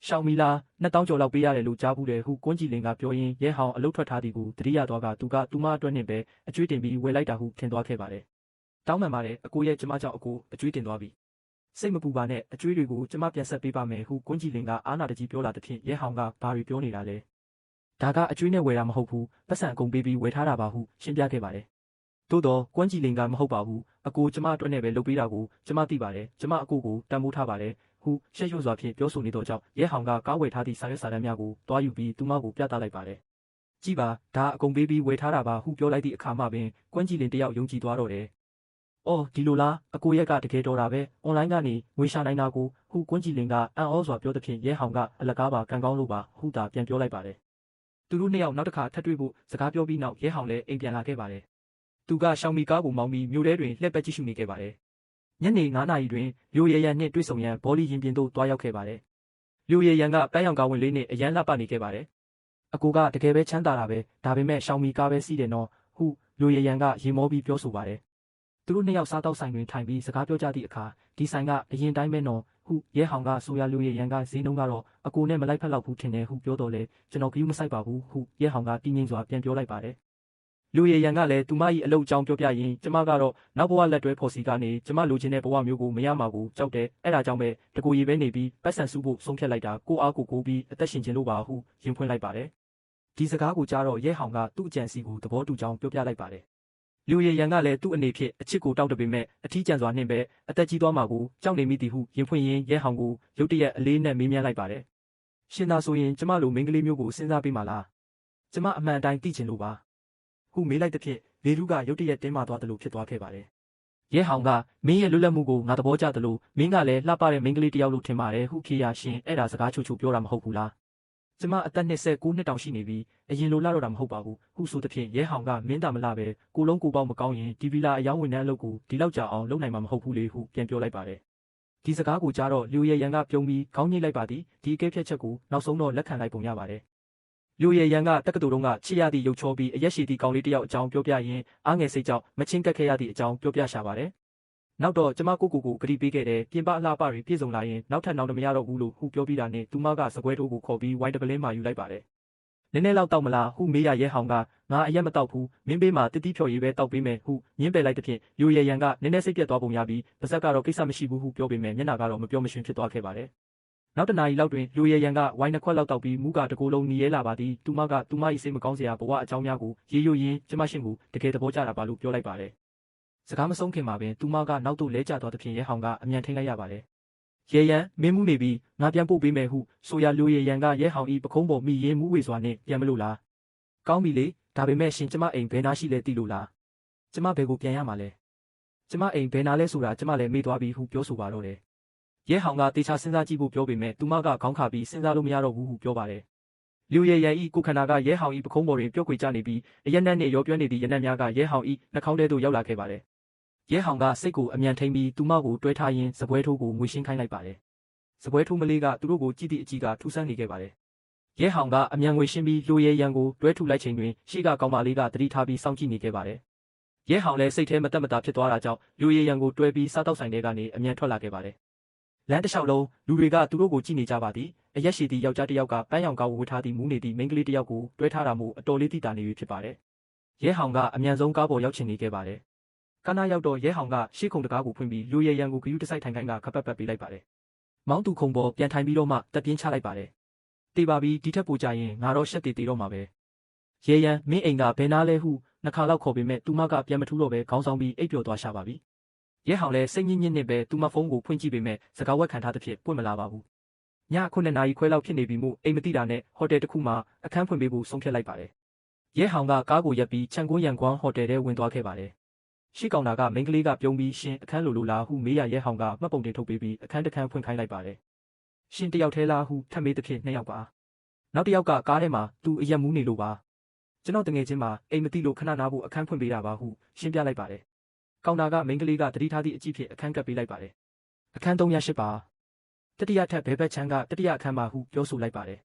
ရှောင်းမီလာ2000ကျော်လောက်ပေးရတယ်လို့ကြားဘူးတယ်ဟုကွန်းကြည်လင်ကပြောရင်းရဲဟောင်အလုတ်ထွက်ထားသည်ကိုတတိယသွားကသူမအတွက်နဲ့ပဲအကျွေးတင်ပြီးဝယ်လိုက်တာဟုထင်သွားခဲ့ပါတယ်။တောင်းပန်ပါတယ်အကိုရဲ့ကျမကြောင့်အကိုအကျွေးတင်သွားပြီ။စိတ်မပူပါနဲ့အကျွေးတွေကိုကျမပြန်ဆက်ပေးပါမယ်ဟုကွန်းကြည်လင်ကအာနာတကြီးပြောလာတဲ့ဖြင့်ရဲဟောင်ကဘာတွေပြောနေတာလဲ။ဒါကအကျွေးနဲ့ဝယ်တာမဟုတ်ဘူးပတ်စံအကုန်ပေးပြီးဝယ်ထားတာပါဟုရှင်းပြခဲ့ပါတယ်။သို့တော့ကွန်းကြည်လင်ကမဟုတ်ပါဘူးအကိုကျမအတွက်နဲ့ပဲလုပ်ပေးတာကိုကျမသိပါတယ်ကျမအကိုကိုတန်ဖိုးထားပါတယ်ဟ ဟုရှက်ရွံ့စွာဖြင့်ပြောဆိုနေသောကြောင့်ရဲဟောင်ကကားဝယ်ထားသည့်စာရွက်စာတမ်းများကိုတွားယူပြီးသူမကိုပြသလိုက်ပါတယ်။ကြည့်ပါဒါအကုန်ပေးပြီးဝယ်ထားတာပါဟုပြောလိုက်သည့်အခါမှပင်ကွမ်းကြည်လင်တယောက်ယုံကြည်သွားတော့တယ်။အော်ဒီလိုလားအကိုရက်ကတကယ်တော်တာပဲအွန်လိုင်းကနေငွေရှာနိုင်တာကိုဟုကွမ်းကြည်လင်ကအံ့ဩစွာပြောသဖြင့်ရဲဟောင်ကအလကားပါကံကောင်းလို့ပါဟုသာပြန်ပြောလိုက်ပါတယ်။သူတို့နှစ်ယောက်နောက်တစ်ခါထပ်တွေ့ဖို့စကားပြောပြီးနောက်ရဲဟောင်လည်းအိမ်ပြန်လာခဲ့ပါတယ်။သူကရှောင်မီကားကိုမောင်းပြီးမြို့ထဲတွင်လှည့်ပတ်ကြည့်ရှုနေခဲ့ပါတယ်။ညနေ9 နာရီတွင်လျိုရရန်နှင့်တွေ့ဆုံရန်ဘောလီရင်ပြင်သို့တွားရောက်ခဲ့ပါတယ်။လျိုရရန်ကပန်းရောင်ကားဝင်လေးနှင့်အရန်လှပနေခဲ့ပါတယ်။အကိုကတကယ်ပဲချမ်းသာတာပဲဒါပေမဲ့ရှောင်မီကားပဲစီးတယ်နော်ဟုလျိုရရန်ကရေမောပြီးပြောဆိုပါတယ်။သူတို့နှစ်ယောက်စားတော့ဆိုင်တွင်ထိုင်ပြီးစကားပြောကြသည့်အခါဒီဆိုင်ကအရင်တိုင်းပဲနော်ဟုရဲဟောင်ကဆိုရလျိုရရန်ကဈေးနှုန်းကတော့အကိုနဲ့မလိုက်ဖက်တော့ဘူးထင်တယ်ဟုပြောတော့လေကျွန်တော်ကယူမဆိုင်ပါဘူးဟုရဲဟောင်ကတင်းငိမ့်စွာပြန်ပြောလိုက်ပါတယ်။လူရရန်ကလည်းသူမ၏အလုပ်အကြောင်းပြောပြရင်ကျမကတော့နောက်ဘဝလက်တွဲဖော်စီကနေကျမလိုချင်တဲ့ဘဝမျိုးကိုမရမှာကိုကြောက်တယ်အဲ့ဒါကြောင့်ပဲတကူရီပဲနေပြီးပတ်စံစုဖို့ဆုံးဖြတ်လိုက်တာကိုအားကိုပြီးအသက်ရှင်ခြင်းလို့ပါဟုရင်ဖွင့်လိုက်ပါတယ်ဒီစကားကိုကြားတော့ရဲဟောင်ကသူ့အကြံစီကိုသဘောတူကြောင်းပြောပြလိုက်ပါတယ်လူရရန်ကလည်းသူ့အနေဖြင့်အချစ်ကိုတောက်တပေမဲ့အထီးကျန်စွာနှင့်ပဲအသက်ကြီးသွားမှာကိုကြောက်နေမိသည်ဟုရင်ဖွင့်ရင်းရဲဟောင်ကိုရုတ်တရက်အလေးနဲ့မေးမြန်းလိုက်ပါတယ်ရှင်သာဆိုရင်ကျမလိုမိန်းကလေးမျိုးကိုစဉ်းစားပေးပါလားကျမအမှန်တိုင်းသိချင်လို့ပါဟုမေးလိုက်တဲ့ဖြင့်လေလူးကရုတ်တရက်တင်းမာသွားတယ်လို့ဖြစ်သွားခဲ့ပါတယ်။ရဲဟောင်ကမင်းရဲ့လွတ်လပ်မှုကိုငါသဘောကျတယ်လို့မင်းကလည်းလှပတဲ့မိန်းကလေးတစ်ယောက်လို့ထင်ပါတယ်ဟုဖြေရရှင်အဲ့ဒါစကားချိုချိုပြောတာမဟုတ်ဘူးလား။ကျမအသက်29နှစ်တောင်ရှိနေပြီအရင်လိုလှတော့တာမဟုတ်ပါဘူးဟုဆိုတဲ့ဖြင့်ရဲဟောင်ကမင်းတာမလှပဲကိုလုံးကိုပေါက်မကောင်းရင်ဒီဗီလာအယောင်းဝင်တဲ့အလုပ်ကိုဒီလောက်ကြာအောင်လုပ်နိုင်မှာမဟုတ်ဘူးလေဟုပြန်ပြောလိုက်ပါတယ်။ဒီစကားကိုကြားတော့လူရဲရန်ကပြုံးပြီးခေါင်းညှိလိုက်ပါသည်ဒီအကဲဖြတ်ချက်ကိုနောက်ဆုံးတော့လက်ခံလိုက်ပုံရပါတယ်။လူရဲရန်ကတက္ကသိုလ်တုန်းကချစ်ရသည့်ရုပ်ချောပြီးအရက်ရှိသည့်ကောင်လေးတစ်ယောက်အကြောင်းပြောပြရင်းအားငယ်စိတ်ကြောင့်မချင်းကပ်ခဲ့ရသည့်အကြောင်းပြောပြရှာပါတယ်။နောက်တော့ကျမကိုဂရီပေးခဲ့တဲ့ပြင်ပအလှပတွေပြည့်စုံလာရင်နောက်ထပ်နောက်တမရတော့ဘူးလို့ဟုပြောပြီးတာနဲ့သူမကစကွဲထိုးကိုခေါ်ပြီးဝိုင်းတပလင်းမှယူလိုက်ပါတယ်။နည်းနည်းလောက်တောက်မလားဟုမေးရရဲဟောင်ကငါအရက်မတောက်ဘူးမင်းပေးမှာတတိဖြော်ရည်ပဲတောက်ပေးမယ်ဟုညင်းပယ်လိုက်တဲ့ဖြင့်လူရဲရန်ကနည်းနည်းစိတ်ပြတ်သွားပုံရပြီးပါဇက်ကတော့ကိစ္စမရှိဘူးဟုပြောပေမဲ့မျက်နှာကတော့မပြောမရှင်ဖြစ်သွားခဲ့ပါတယ်။နောက်တနာရီလောက်တွင်လူရဲရန်ကဝိုင်းနှစ်ခွက်လောက်တောက်ပြီးမူးကတကိုယ်လုံးနီးရဲလာပါသည်သူမကသူမ၏စိတ်မကောင်းစရာဘဝအကြောင်းများကိုရေယိုရင်းကျမရှင်ကိုတကယ်သဘောကျတာပါလို့ပြောလိုက်ပါတယ်စကားမဆုံးခင်မှာပင်သူမကနောက်သို့လဲကျသွားသဖြင့်ရဲဟောင်ကအမြန်ထိန်လိုက်ရပါတယ်ရဲရန်မင်းမူးနေပြီးငါပြန်ပို့ပေးမယ်ဟုဆိုရလူရဲရန်ကရဲဟောင်၏ပခုံးပေါ်မိရင်းမူးဝေစွာနှင့်ပြန်မလို့လားကောင်းပြီလေဒါပေမဲ့ရှင်ကျမအိမ်ဘယ်နာရှိလဲသိလို့လားကျမဘယ်ကိုပြန်ရမှာလဲကျမအိမ်ဘယ်နာလဲဆိုတာကျမလည်းမေ့သွားပြီဟုပြောဆိုပါတော့တယ်ရဲဟောင်ကတေချာစဉ်းစားကြည့်ဖို့ပြောပေမဲ့သူမကခေါင်းခါပြီးစဉ်းစားလို့မရတော့ဘူးဟုပြောပါတယ်လူရဲရန်ဤကိုခန္ဓာကရဲဟောင်ဤပခုံးပေါ်တွင်ပြုတ်ခွေကျနေပြီးအရက်နက်နှင့်ရောပြောနေသည့်ရနက်များကရဲဟောင်ဤနှာခေါင်းထဲသို့ရောက်လာခဲ့ပါတယ်ရဲဟောင်ကစိတ်ကိုအမြန်ထိန်ပြီးသူမကိုတွဲထားရင်းစပွဲထိုးကိုငွေရှင်းခိုင်းလိုက်ပါတယ်စပွဲထိုးမလေးကသူတို့ကိုကြည့်သည့်အကြည့်ကထူးဆန်းနေခဲ့ပါတယ်ရဲဟောင်ကအမြန်ငွေရှင်းပြီးလူရဲရန်ကိုတွဲထူလိုက်ချိန်တွင်ရှေ့ကကောင်မလေးကတတိထားပြီးစောင့်ကြည့်နေခဲ့ပါတယ်ရဲဟောင်လည်းစိတ်ထဲမတက်မတာဖြစ်သွားတာကြောင့်လူရဲရန်ကိုတွဲပြီးစားတောက်ဆိုင်ထဲကနေအမြန်ထွက်လာခဲ့ပါတယ်လမ်းတစ်လျှောက်လုံးလူတွေကသူတို့ကိုကြည့်နေကြပါသည်အရက်ရှိသည့်ယောက်ျားတစ်ယောက်ကပန်းရောင်ကားဝတ်ထားသည့်မူးနေသည့်မိန်းကလေးတစ်ယောက်ကိုတွဲထားတာမို့အတော်လေးတိတာနေပြီဖြစ်ပါတယ်ရဲဟောင်ကအမြန်ဆုံးကားပေါ်ရောက်ချင်နေခဲ့ပါတယ်ကားနားရောက်တော့ရဲဟောင်ကရှေ့ခုံတကားကိုဖွင့်ပြီးလူရဲရန်ကိုဂယုတစိုက်ထိုင်ခိုင်းကခပ်ပတ်ပေးလိုက်ပါတယ်မောင်းသူခုံပေါ်ပြန်ထိုင်ပြီးတော့မှတက်ပြင်းချလိုက်ပါတယ်တေးပါပြီဒီထက်ပိုကြရင်ငါတော့ရှက်တေတော့မှာပဲရဲရန်မင်းအိမ်ကဘယ်နာလဲဟုနှစ်ခါလောက်ခေါ်ပေမဲ့သူမကပြန်မထူးတော့ပဲခေါင်းဆောင်ပြီးအိပ်ပျော်သွားရှာပါပြီရဲဟောင်လည်းစိတ်ညစ်ညစ်နဲ့ပဲသူမဖုန်းကိုဖွင့်ကြည့်ပေမဲ့စကားဝက်ခံထားသဖြင့်ပွင့်မလာပါဘူးည9 နာရီခွဲလောက်ဖြစ်နေပြီမို့အိမ်မသိတာနဲ့ဟိုတယ်တစ်ခုမှာအခန်းဖွင့်ပေးဖို့ဆုံးဖြတ်လိုက်ပါတယ်ရဲဟောင်ကကားကိုရပ်ပြီးချန်ကွန်းရန်ကွန်းဟိုတယ်ထဲဝင်သွားခဲ့ပါတယ်ရှိကောင်တာကမိန်းကလေးကပြုံးပြီးရှင်အခန်းလိုလားဟုမေးရရဲဟောင်ကမှတ်ပုံတင်ထုတ်ပေးပြီးအခန်းတစ်ခန်းဖွင့်ခိုင်းလိုက်ပါတယ်ရှင်တယောက်ထဲလားဟုထပ်မေးသဖြင့်2 ယောက်ပါနောက်တစ်ယောက်ကကားထဲမှာသူအရက်မူးနေလို့ပါကျွန်တော်တငယ်ချင်းမှာအိမ်မသိလို့ခဏနားဖို့အခန်းဖွင့်ပေးတာပါဟုရှင်းပြလိုက်ပါတယ်ကောင်တာကမိန်းကလေးကတတိထားသည့်အကြည့်ဖြင့်အခန်းကပ်ပေးလိုက်ပါတယ်အခန်း308ပါတတိယထပ်ဘဲဘက်ချမ်းကတတိယအခန်းပါဟုပြောဆိုလိုက်ပါတယ်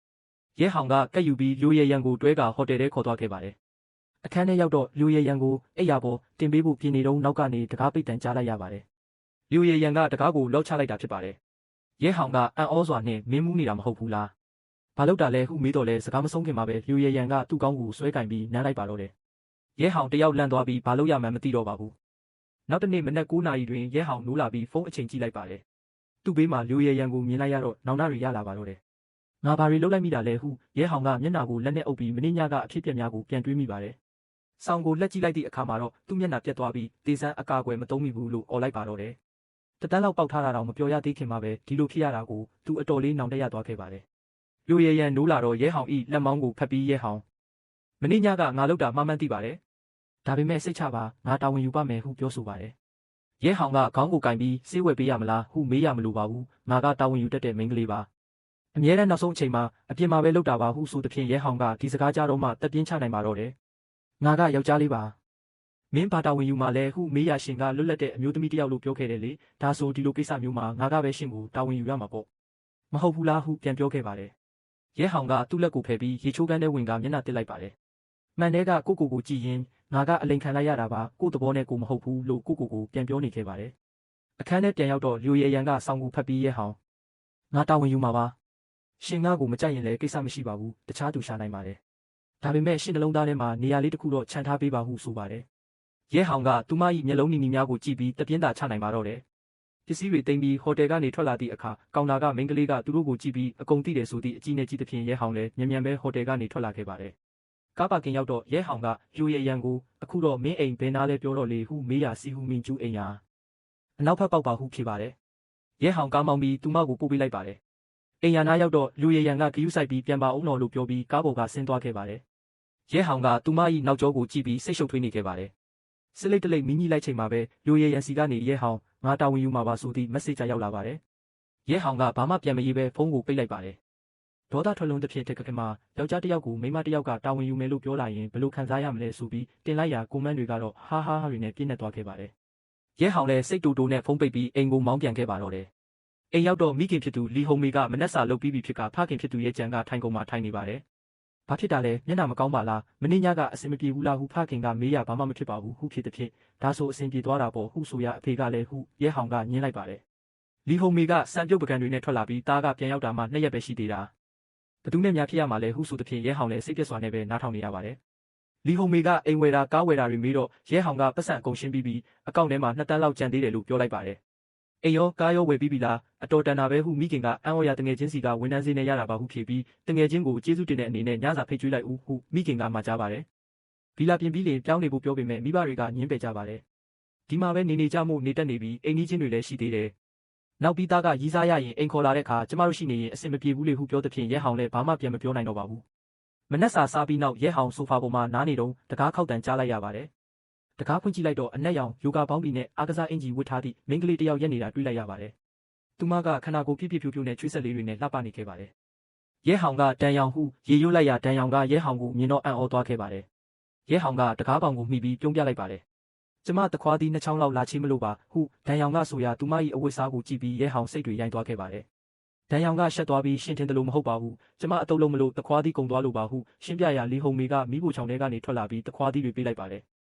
ရဲဟောင်ကကက်ယူပြီးလူရဲရန်ကိုတွဲကဟိုတယ်ထဲခေါ်သွားခဲ့ပါတယ်အခန်းထဲရောက်တော့လူရဲရန်ကိုအိပ်ရာပေါ်တင်ပေးဖို့ပြင်နေတော့နောက်ကနေတကားပိတ်တန်ကြားလိုက်ရပါတယ်လူရဲရန်ကတကားကိုလောက်ချလိုက်တာဖြစ်ပါတယ်ရဲဟောင်ကအံ့ဩစွာနဲ့မင်းမူးနေတာမဟုတ်ဘူးလားဘာလို့တာလဲဟုမေးတော့လဲစကားမဆုံးခင်မှာပဲလူရဲရန်ကသူ့ကောင်းကိုဆွဲကင်ပြီးနမ်းလိုက်ပါတော့တယ်ရဲဟောင်တယောက်လန့်သွားပြီးဘာလို့ရမှန်းမသိတော့ပါဘူးနောက်တနေ့မနက်9 နာရီတွင်ရဲဟောင်နိုးလာပြီးဖုန်းအချိန်ကြည့်လိုက်ပါတယ်သူ့ဘေးမှာလူရဲရန်ကိုမြင်လိုက်ရတော့နောင်နာတွေရလာပါတော့တယ်ငါဘာတွေလုပ်လိုက်မိတာလဲဟုရဲဟောင်ကမျက်နှာကိုလက်နဲ့အုပ်ပြီးမင်းညကအဖြစ်ပြက်များကိုပြန်တွေးမိပါတယ်ဆောင်းကိုလက်ကြည့်လိုက်သည့်အခါမှာတော့သူ့မျက်နှာပြက်သွားပြီးတေးစမ်းအကာအကွယ်မသုံးမိဘူးလို့អော်လိုက်ပါတော့တယ် တန်းလောက်ပေါက်ထားတာတော့မပြောရသေးခင်မှာပဲဒီလိုဖြစ်ရတာကိုသူအတော်လေးနောင်တရသွားခဲ့ပါတယ်။လူရဲရန်နိုးလာတော့ရဲဟောင်ဤလက်မောင်းကိုဖတ်ပြီးရဲဟောင်မင်းညကငါလောက်တာမှားမှန်းသိပါတယ်။ဒါပေမဲ့စိတ်ချပါငါတာဝန်ယူပါမယ်ဟုပြောဆိုပါတယ်။ရဲဟောင်ကခေါင်းကိုကင်ပြီးစေးဝယ်ပေးရမလားဟုမေးရမလို့ပါဘူး။ငါကတာဝန်ယူတတ်တဲ့မိန်းကလေးပါ။အမြဲတမ်းနောက်ဆုံးအချိန်မှာအပြင်မှာပဲလောက်တာပါဟုဆိုသဖြင့်ရဲဟောင်ကဒီစကားကြတော့မှတက်ပြင်းချနိုင်ပါတော့တယ်။ငါကယောက်ျားလေးပါ။မင်းဘာတာဝန်ယူမှလဲဟုမေးရရှင်ကလွတ်လပ်တဲ့အမျိုးသမီးတစ်ယောက်လို့ပြောခဲ့တယ်လေဒါဆိုဒီလိုကိစ္စမျိုးမှာငါကပဲရှင်ကိုတာဝန်ယူရမှာပေါ့မဟုတ်ဘူးလားဟုပြန်ပြောခဲ့ပါတယ်ရဲဟောင်ကသူ့လက်ကိုဖယ်ပြီးရေချိုးကန်းထဲဝင်ကမျက်နှာတစ်လိုက်ပါတယ်မှန်တဲ့ကကိုကြည့်ရင်ငါကအလိန်ခံလိုက်ရတာပါကို့သဘောနဲ့ကိုမဟုတ်ဘူးလို့ကိုပြန်ပြောနေခဲ့ပါတယ်အခန်းထဲပြန်ရောက်တော့လူရဲရန်ကဆောင်းကိုဖတ်ပြီးရဲဟောင်ငါတာဝန်ယူမှာပါရှင်ငါကိုမကြိုက်ရင်လည်းကိစ္စမရှိပါဘူးတခြားသူရှာနိုင်ပါတယ်ဒါပေမဲ့ရှင်နှလုံးသားထဲမှာနေရာလေးတစ်ခုတော့ခြံထားပေးပါဟုဆိုပါတယ်ရဲဟောင်ကသူမ၏မျက်လုံးနီနီများကိုကြည့်ပြီးတပြင်းသာချနိုင်ပါတော့တယ်။ပစ္စည်းတွေတင်ပြီးဟိုတယ်ကနေထွက်လာသည့်အခါကောင်တာကမိန်းကလေးကသူတို့ကိုကြည့်ပြီးအကုန်သိတယ်ဆိုသည့်အကြီးနဲ့ကြီးသဖြင့်ရဲဟောင်လည်းမြန်ပဲဟိုတယ်ကနေထွက်လာခဲ့ပါတယ်။ကားပါကင်ရောက်တော့ရဲဟောင်ကလူရဲရန်ကိုအခုတော့မင်းအိမ်ဘယ်နာလဲပြောတော့လေဟုမေးရစီဟုမင်းကျူးအိမ်ယာအနောက်ဘက်ပေါက်ပါဟုဖြေပါတယ်။ရဲဟောင်ကားမောင်းပြီးသူမကိုပို့ပေးလိုက်ပါတယ်။အိမ်ယာနာရောက်တော့လူရဲရန်ကဂယုဆိုင်ပြီးပြန်ပါအောင်တော်လို့ပြောပြီးကားပေါ်ကဆင်းသွားခဲ့ပါတယ်။ရဲဟောင်ကသူမ၏နောက်ကျောကိုကြည့်ပြီးစိတ်ရှုပ်ထွေးနေခဲ့ပါတယ်။စစ်လိတ်တလိတ်မင်းကြီးလိုက်ချိန်မှာပဲလူရဲရန်စီကနေရဲဟောင်ငါတာဝန်ယူမှာပါဆိုသည့်မက်ဆေ့ချ်ရောက်လာပါတယ်။ရဲဟောင်ကဘာမှပြန်မရေးပဲဖုန်းကိုပိတ်လိုက်ပါတယ်။ဒေါသထွက်လွန်သဖြင့်တက်ကကမှာယောက်ျားတစ်ယောက်ကိုမိန်းမတစ်ယောက်ကတာဝန်ယူမယ်လို့ပြောလာရင်ဘယ်လိုခံစားရမလဲဆိုပြီးတင်လိုက်ရာကွန်မန့်တွေကတော့ဟာတွေနဲ့ပြည့်နေသွားခဲ့ပါတယ်။ရဲဟောင်လည်းစိတ်တူနဲ့ဖုန်းပိတ်ပြီးအိမ်ကိုမောင်းပြန်ခဲ့ပါတော့တယ်။အိမ်ရောက်တော့မိခင်ဖြစ်သူလီဟုံမေကမနက်စာလုပ်ပြီးပြီဖြစ်ကဖခင်ဖြစ်သူရဲ့ကြံကထိုင်ကုန်မှာထိုင်နေပါတယ်။ဘာဖြစ်တာလဲမျက်နှာမကောင်းပါလားမင်းညကအဆင်မပြေဘူးလားဟုဖခင်ကမေးရဘာမှမဖြစ်ပါဘူးဟုဖြစ်တဲ့ဖြစ်ဒါဆိုအဆင်ပြေသွားတာပေါ့ဟုဆိုရအဖေကလည်းဟုရဲဟောင်ကညင်းလိုက်ပါတယ်လီဟုံမေကစံပြုတ်ပကံတွေနဲ့ထွက်လာပြီးသားကပြန်ရောက်တာမှ2ရက်ပဲရှိသေးတာဘသူနဲ့များဖြစ်ရမှာလဲဟုဆိုတဲ့ဖြစ်ရဲဟောင်လည်းစိတ်ပြက်စွာနဲ့ပဲနားထောင်နေရပါတယ်လီဟုံမေကအိမ်ဝယ်တာကားဝယ်တာတွေမေးတော့ရဲဟောင်ကပတ်စံအကုန်ရှင်းပြီးအကောင့်ထဲမှာ2 တန်းလောက်ကျန်သေးတယ်လို့ပြောလိုက်ပါတယ်အိမ်ရောကားရောဝယ်ပြီးပြီလားအတော်တန်တာပဲဟုမိခင်ကအံ့ဩရတငယ်ချင်းစီကဝန်ထမ်းစင်းနဲ့ရတာပါဟုဖြေပြီးတငယ်ချင်းကိုကျေးဇူးတင်တဲ့အနေနဲ့ညစာဖိတ်ကျွေးလိုက်ဦးဟုမိခင်ကမှာကြားပါတယ်ဗီလာပြင်ပြီးလေပြောင်းနေဖို့ပြောပေမဲ့မိဘတွေကညင်းပယ်ကြပါတယ်ဒီမှာပဲနေကြမှုနေတက်နေပြီးအိမ်ကြီးချင်းတွေလည်းရှိသေးတယ်နောက်ပြီးသားကရီးစားရရင်အိမ်ခေါ်လာတဲ့အခါကျမတို့ရှိနေရင်အဆင်မပြေဘူးလေဟုပြောတဲ့ဖြင့်ရဲဟောင်လည်းဘာမှပြန်မပြောနိုင်တော့ပါဘူးမနက်စာစားပြီးနောက်ရဲဟောင်ဆိုဖာပေါ်မှာနားနေတော့တကားခောက်တန်ကြားလိုက်ရပါတယ်တကားဖွင့်ကြည့်လိုက်တော့အနက်ရောင်ယိုဂါဘောင်းဘီနဲ့အားကစားအင်ဂျီဝတ်ထားသည့်မိန်းကလေးတစ်ယောက်ရက်နေတာတွေ့လိုက်ရပါတယ်။သူမကခန္ဓာကိုယ်ပြည့်ဖြူနဲ့ချွေးဆက်လေးတွေနဲ့လှပနေခဲ့ပါတယ်။ရဲဟောင်ကတန်ရောင်ဟုရေရွတ်လိုက်ရတန်ရောင်ကရဲဟောင်ကိုမြင်တော့အံ့ဩသွားခဲ့ပါတယ်။ရဲဟောင်ကတကားပေါင်ကိုမှီပြီးပြုံးပြလိုက်ပါတယ်။ကျမတခွားသီး2 ချောင်းလောက်လာချေးမလို့ပါဟုတန်ရောင်ကဆိုရသူမ၏အဝတ်စားကိုကြည့်ပြီးရဲဟောင်စိတ်တွေရိုင်းသွားခဲ့ပါတယ်။တန်ရောင်ကရှက်သွားပြီးရှင်ထင်တယ်လို့မဟုတ်ပါဘူး။ကျမအတုပ်လုံးမလို့တခွားသီးကုံသွားလို့ပါဟုရှင်းပြရလီဟုံမေကမိဖို့ချောင်းထဲကနေထွက်လာပြီးတခွားသီးတွေပေးလိုက်ပါတယ်။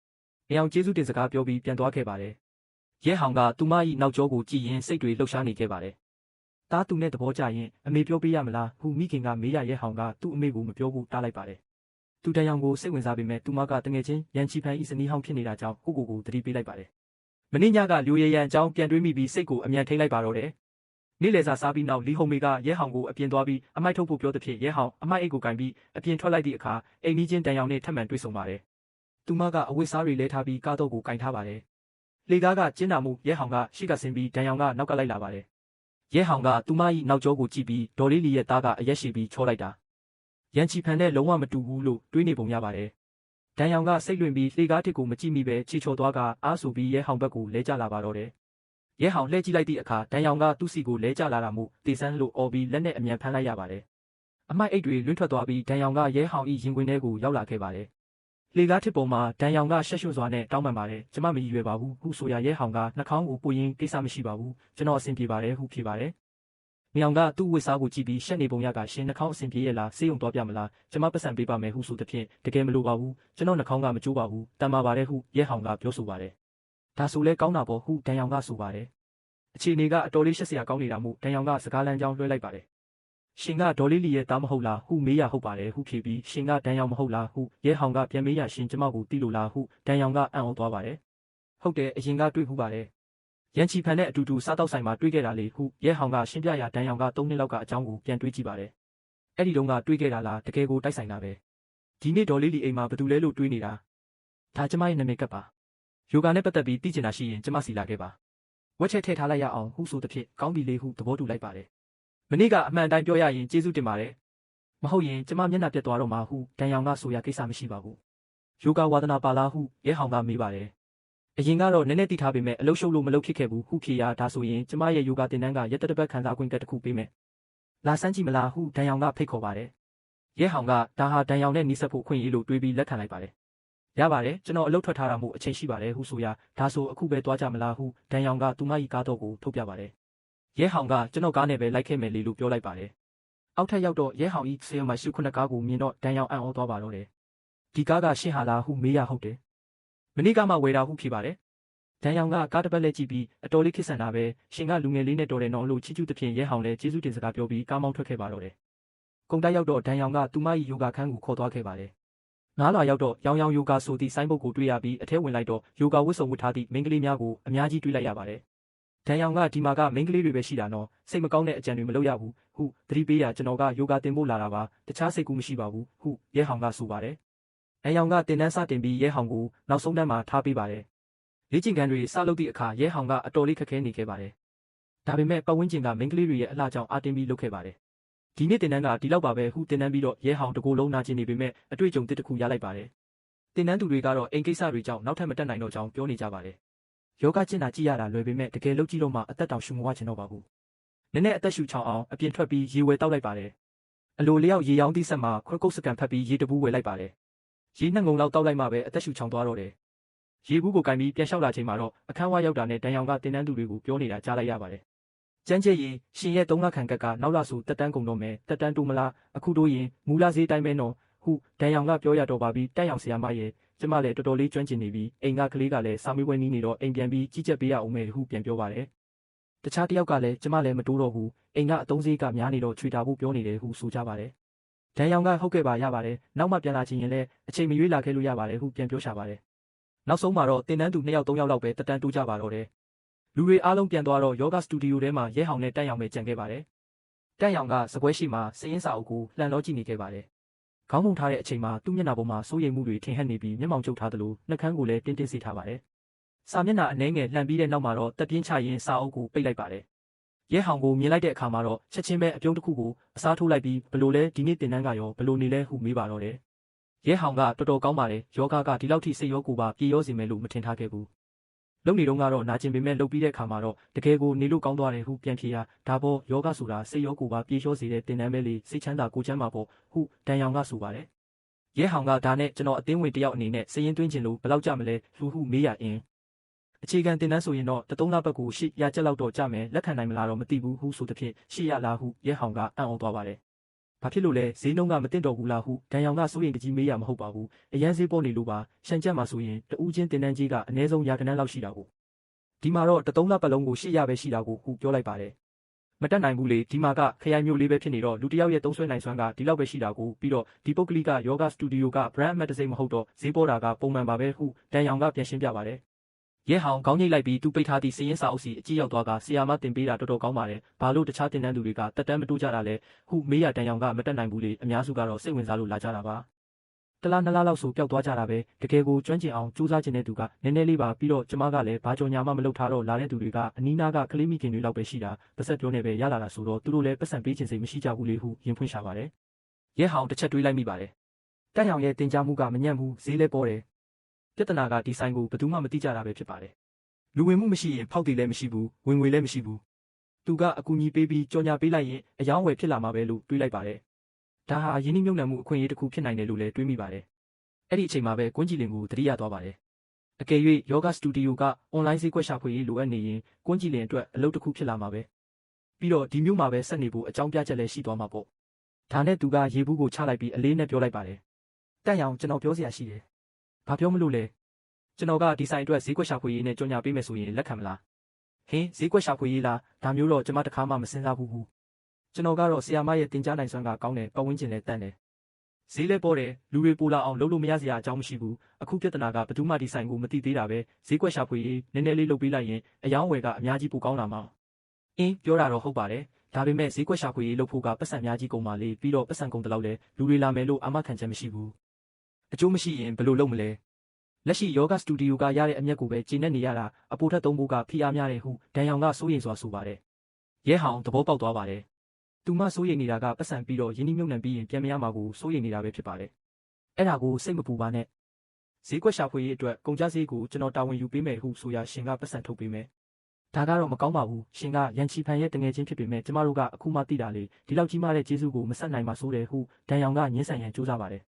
အောင်ကျေးဇူးတင်စကားပြောပြီးပြန်သွားခဲ့ပါတယ်။ရဲဟောင်ကသူမ၏နောက်ကျောကိုကြည့်ရင်စိတ်တွေလှုပ်ရှားနေခဲ့ပါတယ်။တားသူနဲ့သဘောကျရင်အမေပြောပေးရမလားဟုမိခင်ကမေးရရဲဟောင်ကသူ့အမေကိုမပြောဘူးတားလိုက်ပါတယ်။သူတန်ရောင်ကိုစိတ်ဝင်စားပေမဲ့သူမကတငယ်ချင်းရန်ချီဖန်၏ဇနီးဟောင်းဖြစ်နေတာကြောင့်ကိုသတိပေးလိုက်ပါတယ်။မင်းညကလူရဲရန်အကြောင်းပြန်တွေးမိပြီးစိတ်ကိုအမြန်ထိန်လိုက်ပါတော့တယ်။နေ့လယ်စာစားပြီးနောက်လီဟုံမေကရဲဟောင်ကိုအပြင်သွားပြီးအမိုက်ထုတ်ဖို့ပြောတဲ့ဖြင့်ရဲဟောင်အမိုက်အိတ်ကိုကင်ပြီးအပြင်ထွက်လိုက်သည့်အခါအိမ်ကြီးချင်းတန်ရောင်နဲ့ထပ်မံတွေ့ဆုံပါတယ်။သူမကအဝတ်စားတွေလဲထားပြီးကားတော့ကိုကင်ထားပါတယ်။လေကားကကျင်းနာမှုရဲဟောင်ကရှေ့ကဆင်းပြီးဒန်ရောင်ကနောက်ကလိုက်လာပါတယ်။ရဲဟောင်ကသူမ၏နောက်ကျောကိုကြည့်ပြီးဒေါ်လေးလီရဲ့သားကအရက်ရှိပြီးချောလိုက်တာ။ရန်ချီဖန်နဲ့လုံးဝမတူဘူးလို့တွေးနေပုံရပါတယ်။ဒန်ရောင်ကစိတ်လွင်ပြီးလေကားတစ်ကိုမကြည့်မိပဲချီချော်သွားကအားဆိုပြီးရဲဟောင်ဘက်ကိုလဲကျလာပါတော့တယ်။ရဲဟောင်လှည့်ကြည့်လိုက်သည့်အခါဒန်ရောင်ကသူ့စီကိုလဲကျလာတာမို့တေဆန်းလို့အော်ပြီးလက်နဲ့အမြန်ဖမ်းလိုက်ရပါတယ်။အမိုက်အိတ်တွေလွင့်ထွက်သွားပြီးဒန်ရောင်ကရဲဟောင်၏ရင်ခွင်ထဲကိုရောက်လာခဲ့ပါတယ်။လေကားတစ်ပုံမှာဒန်ရောင်ကရှက်ရွံ့စွာနဲ့တောင်းပန်ပါတယ်။ကျမမရည်ရွယ်ပါဘူးဟုဆိုရရဲဟောင်ကနှာခေါင်းကိုပူရင်းကိစ္စမရှိပါဘူး။ကျွန်တော်အဆင်ပြေပါတယ်ဟုဖြေပါတယ်။မြောင်ကသူ့ဝတ်စားကိုကြည့်ပြီးရှက်နေပုံရကရှင်နှာခေါင်းအဆင်ပြေရဲ့လားဆေးရုံသွားပြမလား။ကျမပတ်စံပေးပါမယ်ဟုဆိုတဲ့ဖြင့်တကယ်မလိုပါဘူး။ကျွန်တော်နှာခေါင်းကမကျိုးပါဘူး။တန်ပါပါတယ်ဟုရဲဟောင်ကပြောဆိုပါတယ်။ဒါဆိုလဲကောင်းတာပေါ့ဟုဒန်ရောင်ကဆိုပါတယ်။အခြေအနေကအတော်လေးရှက်စရာကောင်းနေတာမို့ဒန်ရောင်ကစကားလမ်းကြောင်းလွှဲလိုက်ပါတယ်။ရှင်ကဒေါ်လေးလီရဲ့သားမဟုတ်လားဟုမေးရဟုတ်ပါတယ်ဟုဖြေပြီးရှင်ကဒန်ရောင်မဟုတ်လားဟုရဲဟောင်ကပြန်မေးရရှင်ကျမကိုတီးလို့လားဟုဒန်ရောင်ကအံ့ဩသွားပါတယ်။ဟုတ်တယ်အရင်ကတွေ့ခုပါတယ်။ရန်ချီဖန်နဲ့အတူတူစားတော့ဆိုင်မှာတွေ့ခဲ့တာလေဟုရဲဟောင်ကရှင်းပြရဒန်ရောင်က3 နှစ်လောက်ကအကြောင်းကိုပြန်တွေးကြည့်ပါတယ်။အဲ့ဒီတုန်းကတွေးခဲ့တာလားတကယ်ကိုတိုက်ဆိုင်တာပဲ။ဒီနေ့ဒေါ်လေးလီအိမ်မှာဘယ်သူလဲလို့တွေးနေတာ။ဒါကျမရဲ့နာမည်ကပ်ပါ။ယောဂါနဲ့ပတ်သက်ပြီးသိချင်တာရှိရင်ကျမစီလာခဲ့ပါ ဝက်ချက်ထည့်ထားလိုက်ရအောင်ဟုဆိုသဖြင့်ကောင်းပြီလေဟုသဘောတူလိုက်ပါတယ်မနေ့ကအမှန်တိုင်းပြောရရင်ကျေးဇူးတင်ပါတယ်မဟုတ်ရင်ကျမမျက်နှာပြတ်သွားတော့မှဟုဒန်ယောင်ကဆိုရကိစ္စမရှိပါဘူးယောဂဝါဒနာပါလားဟုရဲဟောင်ကမေးပါတယ်အရင်ကတော့နည်းနည်းသိထားပေမဲ့အလုရှုပ်လို့မလုပ်ဖြစ်ခဲ့ဘူးဟုဖြေရဒါဆိုရင်ကျမရဲ့ယောဂသင်တန်းကရက်တပတ်ခံစားခွင့်တစ်ခုပေးမယ်လာစမ်းကြည့်မလားဟုဒန်ယောင်ကဖိတ်ခေါ်ပါတယ်ရဲဟောင်ကဒါဟာဒန်ယောင်နဲ့နီးစပ်ဖို့ခွင့်ရလို့တွေးပြီးလက်ခံလိုက်ပါတယ်ရပါတယ်ကျွန်တော်အလုပ်ထွက်ထားတာမို့အချိန်ရှိပါတယ်ဟုဆိုရဒါဆိုအခုပဲသွားကြမလားဟုဒန်ယောင်ကသူမ၏ကားတော့ကိုထုတ်ပြပါတယ်ရဲဟောင်ကကျွန်တော်ကားနဲ့ပဲလိုက်ခဲ့မယ်လေလို့ပြောလိုက်ပါတယ်အောက်ထပ်ရောက်တော့ရဲဟောင်၏ဆေးရုံမှာရှုခုနှစ်ကားကိုမြင်တော့ဒန်ယောင်အံ့ဩသွားပါတော့တယ်ဒီကားကရှင်းဟာလားဟုမေးရဟုတ်တယ်မနေ့ကမှဝယ်တာဟုဖြေပါတယ်ဒန်ယောင်ကကားတစ်ပတ်လဲကြည့်ပြီးအတော်လေးခစ်ဆန်တာပဲရှင်ကလူငယ်လေးနဲ့တော်တယ်နော်လို့ချီးကျူးသဖြင့်ရဲဟောင်လည်းကျေးဇူးတင်စကားပြောပြီးကားမောင်းထွက်ခဲ့ပါတော့တယ်ကုန်တိုက်ရောက်တော့ဒန်ယောင်ကသူမ၏ယောဂခန်းကိုခေါ်သွားခဲ့ပါတယ်ငားလာရောက်တော့ရောင်ယောဂဆိုသည့်ဆိုင်းဘုတ်ကိုတွေ့ရပြီးအထဲဝင်လိုက်တော့ယောဂဝတ်စုံဝတ်ထားသည့်မိန်းကလေးများကိုအများကြီးတွေ့လိုက်ရပါတယ်ဒန်ယောင်ကဒီမှာကမိန်းကလေးတွေပဲရှိတာနော်စိတ်မကောင်းတဲ့အကြံတွေမလုပ်ရဘူးဟုသတိပေးရကျွန်တော်ကယောဂတင်ဖို့လာတာပါတခြားစိတ်ကူးမရှိပါဘူးဟုရဲဟောင်ကဆိုပါတယ်ဒန်ယောင်ကတင်တန်းစတင်ပြီးရဲဟောင်ကိုနောက်ဆုံးတန်းမှာထားပေးပါတယ်လေ့ကျင့်ခန်းတွေစလုပ်သည့်အခါရဲဟောင်ကအတော်လေးခက်ခဲနေခဲ့ပါတယ်ဒါပေမဲ့ပတ်ဝန်းကျင်ကမိန်းကလေးတွေရဲ့အလှကြောင့်အားတင်းပြီးလုပ်ခဲ့ပါတယ်ဒီနေ့တင်တန်းကဒီလောက်ပါပဲဟုတင်တန်းပြီးတော့ရဲဟောင်တကိုယ်လုံးနာကျင်နေပေမဲ့အတွေ့အကြုံတစ်ခုရလိုက်ပါတယ်တင်တန်းသူတွေကတော့အိမ်ကိစ္စတွေကြောင့်နောက်ထပ်မတက်နိုင်တော့ကြောင်းပြောနေကြပါတယ်ယောဂကျင့်တာကြည့်ရတာလွယ်ပေမဲ့တကယ်လုပ်ကြည့်တော့မှအသက်တောင်ရှူမဝချင်တော့ပါဘူးနည်းနည်းအသက်ရှူချောင်းအောင်အပြင်ထွက်ပြီးရေဝယ်တောက်လိုက်ပါတယ်အလိုလျောက်ရေရောင်းသည့်ဆက်မှာခွက်ကုတ်စကန်ဖတ်ပြီးရေတပူးဝယ်လိုက်ပါတယ်ရေနှစ်ငုံလောက်တောက်လိုက်မှပဲအသက်ရှူချောင်းသွားတော့တယ်ရေဘူးကိုကင်ပြီးပြန်လျှောက်လာချိန်မှာတော့အခန်းဝရောက်တာနဲ့ဒန်ယောင်ကတင်တန်းသူတွေကိုပြောနေတာကြားလိုက်ရပါတယ်ကျန်းကျက်ရီရှင်ရဲ့3လခန့်ကက်ကနောက်လာဆိုတက်တန်းကုန်တော့မယ်တက်တန်းတိုးမလားအခုတိုးရင်မူလာဈေးတိုင်းပဲနော်ဟုဒန်ယောင်ကပြောရတော့ပါပြီးတက်ယောင်ဆရာမရဲ့ကျမလည်းတော်တော်လေးကျွမ်းကျင်နေပြီအိမ်ကကလေးကလည်းစာမေးပွဲနီးနေတော့အိမ်ပြန်ပြီးကြီးကြပ်ပေးရအောင်မယ်ဟုပြန်ပြောပါတယ်တခြားတစ်ယောက်ကလည်းကျမလည်းမတိုးတော့ဘူးအိမ်ကအတုံးဈေးကများနေတော့ချွေတာဖို့ပြောနေတယ်ဟုဆိုကြပါတယ်ဒန်ယောင်ကဟုတ်ကဲ့ပါရပါတယ်နောက်မှပြန်လာချင်းရင်လည်းအချိန်မရွေးလာခဲ့လို့ရပါတယ်ဟုပြန်ပြောရှာပါတယ်နောက်ဆုံးမှာတော့တင်တန်းသူ2ယောက်3ယောက်လောက်ပဲတက်တန်းတိုးကြပါတော့တယ်လူတွေအားလုံးပြန်သွားတော့ယောဂစတူဒီယိုထဲမှာရဲဟောင်နဲ့တန့်ယောင်ပဲကြံခဲ့ပါတယ်တန့်ယောင်ကစပွဲရှိမှာစည်ရင်းစာအုပ်ကိုလှန်လောကြည့်နေခဲ့ပါတယ်ခေါင်းပုံထားတဲ့အချိန်မှာသူ့မျက်နှာပေါ်မှာစိုးရိမ်မှုတွေထင်ဟပ်နေပြီးမျက်မှောင်ကျုပ်ထားသလိုနှာခမ်းကိုလည်းတင်းတင်းစေထားပါတယ်စာမျက်နှာအနှဲငယ်လှန်ပြီးတဲ့နောက်မှာတော့တက်ပြင်းချရင်းစာအုပ်ကိုပိတ်လိုက်ပါတယ်ရဲဟောင်ကိုမြင်လိုက်တဲ့အခါမှာတော့ချက်ချင်းပဲအပြုံးတစ်ခုကိုအစားထိုးလိုက်ပြီးဘလို့လဲဒီနေ့တင်တန်းကရောဘလို့နေလဲဟုမေးပါတော့တယ်ရဲဟောင်ကတော်တော်ကောင်းပါတယ်ယောဂကဒီလောက်ထိစိတ်ရောကိုယ်ပါပြေရောစေမယ်လို့မထင်ထားခဲ့ဘူးလုံနေတော့ကတော့နာကျင်ပေမဲ့လှုပ်ပြီးတဲ့အခါမှာတော့တကယ်ကိုနေလို့ကောင်းသွားတယ်ဟုပြန်ဖြေရဒါပေါ်ယောဂဆိုတာစိတ်ရောကိုယ်ပါပြေလျှောစေတဲ့တင်တန်းပဲလေစိတ်ချမ်းသာကိုချမ်းသာပေါ့ဟုဒန်ယောင်ကဆိုပါတယ်ရဲဟောင်ကဒါနဲ့ကျွန်တော်အသင်းဝင်တယောက်အနေနဲ့စည်ရင်သွင်းခြင်းလို့ဘယ်လောက်ကြမလဲဟုမေးရအင်းအခြေခံတင်တန်းဆိုရင်တော့3လပတ်ကို800ကျပ်လောက်တော့ကြမယ်လက်ခံနိုင်မလားတော့မသိဘူးဟုဆိုသဖြင့်800လားဟုရဲဟောင်ကအံ့ဩသွားပါတယ်ဘာဖြစ်လို့လဲဈေးနှုန်းကမတင်တော်ဘူးလားဟုဒန်ယောင်ကစိုးရိမ်တကြီးမေးရမဟုတ်ပါဘူးအရန်ဈေးပေါ်နေလို့ပါရှန်ချက်မှာဆိုရင်တဦးချင်းတင်တန်းကြီးကအနည်းဆုံးရာခဏလောက်ရှိတာကိုဒီမှာတော့3လပတ်လုံးကို800ပဲရှိတာကိုဟုပြောလိုက်ပါတယ်မတက်နိုင်ဘူးလေဒီမှာကခရိုင်မျိုးလေးပဲဖြစ်နေတော့လူတယောက်ရဲ့သုံးဆွဲနိုင်စွမ်းကဒီလောက်ပဲရှိတာကိုပြီးတော့ဒီပုဂ္ဂလိကယောဂစတူဒီယိုက brand အမတ်တစိမ့်မဟုတ်တော့ဈေးပေါ်တာကပုံမှန်ပါပဲဟုဒန်ယောင်ကပြန်ရှင်းပြပါတယ်ရဲဟောင်ခေါင်းညိတ်လိုက်ပြီးသူပိတ်ထားသည့်စည်ရင်းစာအုပ်စီအကြည့်ရောက်သွားကဆီယာမတင်ပေးတာတော်တော်ကောင်းပါတယ်ဘာလို့တခြားတင်တန်းသူတွေကတက်တန်းမတိုးကြတာလဲဟုမေးရဒန်ယောင်ကမတက်နိုင်ဘူးလေအများစုကတော့စိတ်ဝင်စားလို့လာကြတာပါတလား2လားလောက်ဆိုပျောက်သွားကြတာပဲတကယ်ကိုကျွမ်းကျင်အောင်စူးစမ်းခြင်းတဲ့သူကနည်းနည်းလေးပါပြီးတော့ကျမကလည်းဘာကြော်ညာမှမလုပ်ထားတော့လာတဲ့သူတွေကအနီးနားကကလေးမိခင်တွေလောက်ပဲရှိတာပါဆက်ပြောနေပဲရလာတာဆိုတော့သူတို့လည်းပတ်စံပေးခြင်းစိတ်မရှိကြဘူးလေဟုရင်ဖွင့်ရှာပါတယ်ရဲဟောင်တစ်ချက်တွေးလိုက်မိပါတယ်တန့်ယောင်ရဲ့တင် जा မှုကမညံ့ဘူးဈေးလဲပေါ်တယ်ပြဿနာကဒီဆိုင်ကိုဘယ်သူမှမသိကြတာပဲဖြစ်ပါတယ်လူဝင်မှုမရှိရင်ဖောက်တည်လည်းမရှိဘူးဝင်ငွေလည်းမရှိဘူးသူကအကူအညီပေးပြီးကြော်ညာပေးလိုက်ရင်အယောင်းဝယ်ဖြစ်လာမှာပဲလို့တွေးလိုက်ပါတယ်ဒါဟာယင်းနှိမ့်မြုံနှံမှုအခွင့်အရေးတစ်ခုဖြစ်နိုင်တယ်လို့လည်းတွေးမိပါတယ်အဲ့ဒီအချိန်မှာပဲကွန်းကြည်လင်ကိုတတိယသွားပါတယ်အကယ်၍ယောဂစတူဒီယိုကအွန်လိုင်းဈေးကွက်ရှာဖွေရေးလိုအပ်နေရင်ကွန်းကြည်လင်အတွက်အလုပ်တစ်ခုဖြစ်လာမှာပဲပြီးတော့ဒီမျိုးမှာပဲဆက်နေဖို့အကြောင်းပြချက်လည်းရှိသွားမှာပေါ့ဒါနဲ့သူကရေဘူးကိုချလိုက်ပြီးအလေးနဲ့ပြောလိုက်ပါတယ်တန့်ယောင်ကျွန်တော်ပြောစရာရှိတယ်ဘာပြောမလို့လဲကျွန်တော်ကဒီဆိုင်အတွက်ဈေးကွက်ရှာဖွေရေးနဲ့ကြော်ညာပေးမယ်ဆိုရင်လက်ခံမလားဟင်းဈေးကွက်ရှာဖွေရေးလားဒါမျိုးတော့ကျွန်မတခါမှမစဉ်းစားဘူးကျွန်တော်ကတော့ဆီယာမရဲ့တင် जा နိုင်စွမ်းကကောင်းတယ်ပတ်ဝန်းကျင်လည်းတန်တယ်ဈေးလဲပေါ်တယ်လူတွေပိုလာအောင်လုပ်လို့မရစရာအကြောင်းမရှိဘူးအခုပြဿနာကဘယ်သူမှဒီဆိုင်ကိုမသိသေးတာပဲဈေးကွက်ရှာဖွေရေးနည်းနည်းလေးလုပ်ပေးလိုက်ရင်အယောင်းဝယ်ကအများကြီးပိုကောင်းလာမှာအင်းပြောတာတော့ဟုတ်ပါတယ်ဒါပေမဲ့ဈေးကွက်ရှာဖွေရေးလုပ်ဖို့ကပတ်စံအများကြီးကုန်ပါလေပြီးတော့ပတ်စံကုန်တလောက်လဲလူတွေလာမယ်လို့အာမခံချက်မရှိဘူးအကျိုးမရှိရင်ဘယ်လိုလုပ်မလဲ လက်ရှိယောဂစတူဒီယိုကရတဲ့အမျက်ကိုပဲကျင်းနေနေရတာအပိုထက်သုံးဖို့ကဖိအားများတယ်ဟုဒန်ယောင်ကစိုးရိမ်စွာဆိုပါတယ်ရဲဟောင်သဘောပေါက်သွားပါတယ်သူမစိုးရိမ်နေတာကပတ်စံပြီးတော့ယင်းနှိမ့်မြုပ်နှံပြီးရင်ပြန်မရမှာကိုစိုးရိမ်နေတာပဲဖြစ်ပါတယ်အဲ့ဒါကိုစိတ်မပူပါနဲ့ဈေးကွက်ရှာဖွေရေးအတွက်ကုန်ကျစရိတ်ကိုကျွန်တော်တာဝန်ယူပေးမယ်ဟုဆိုရရှင်ကပတ်စံထုတ်ပေးမယ်ဒါကတော့မကောင်းပါဘူးရှင်ကရန်ချီဖန်ရဲ့တငယ်ချင်းဖြစ်ပေမဲ့ကျမတို့ကအခုမှသိတာလေဒီလောက်ကြီးမားတဲ့ကျေးဇူးကိုမဆက်နိုင်ပါဆိုတယ်ဟုဒန်ယောင်ကညှင်းဆန်ရန်ကြိုးစားပါတယ်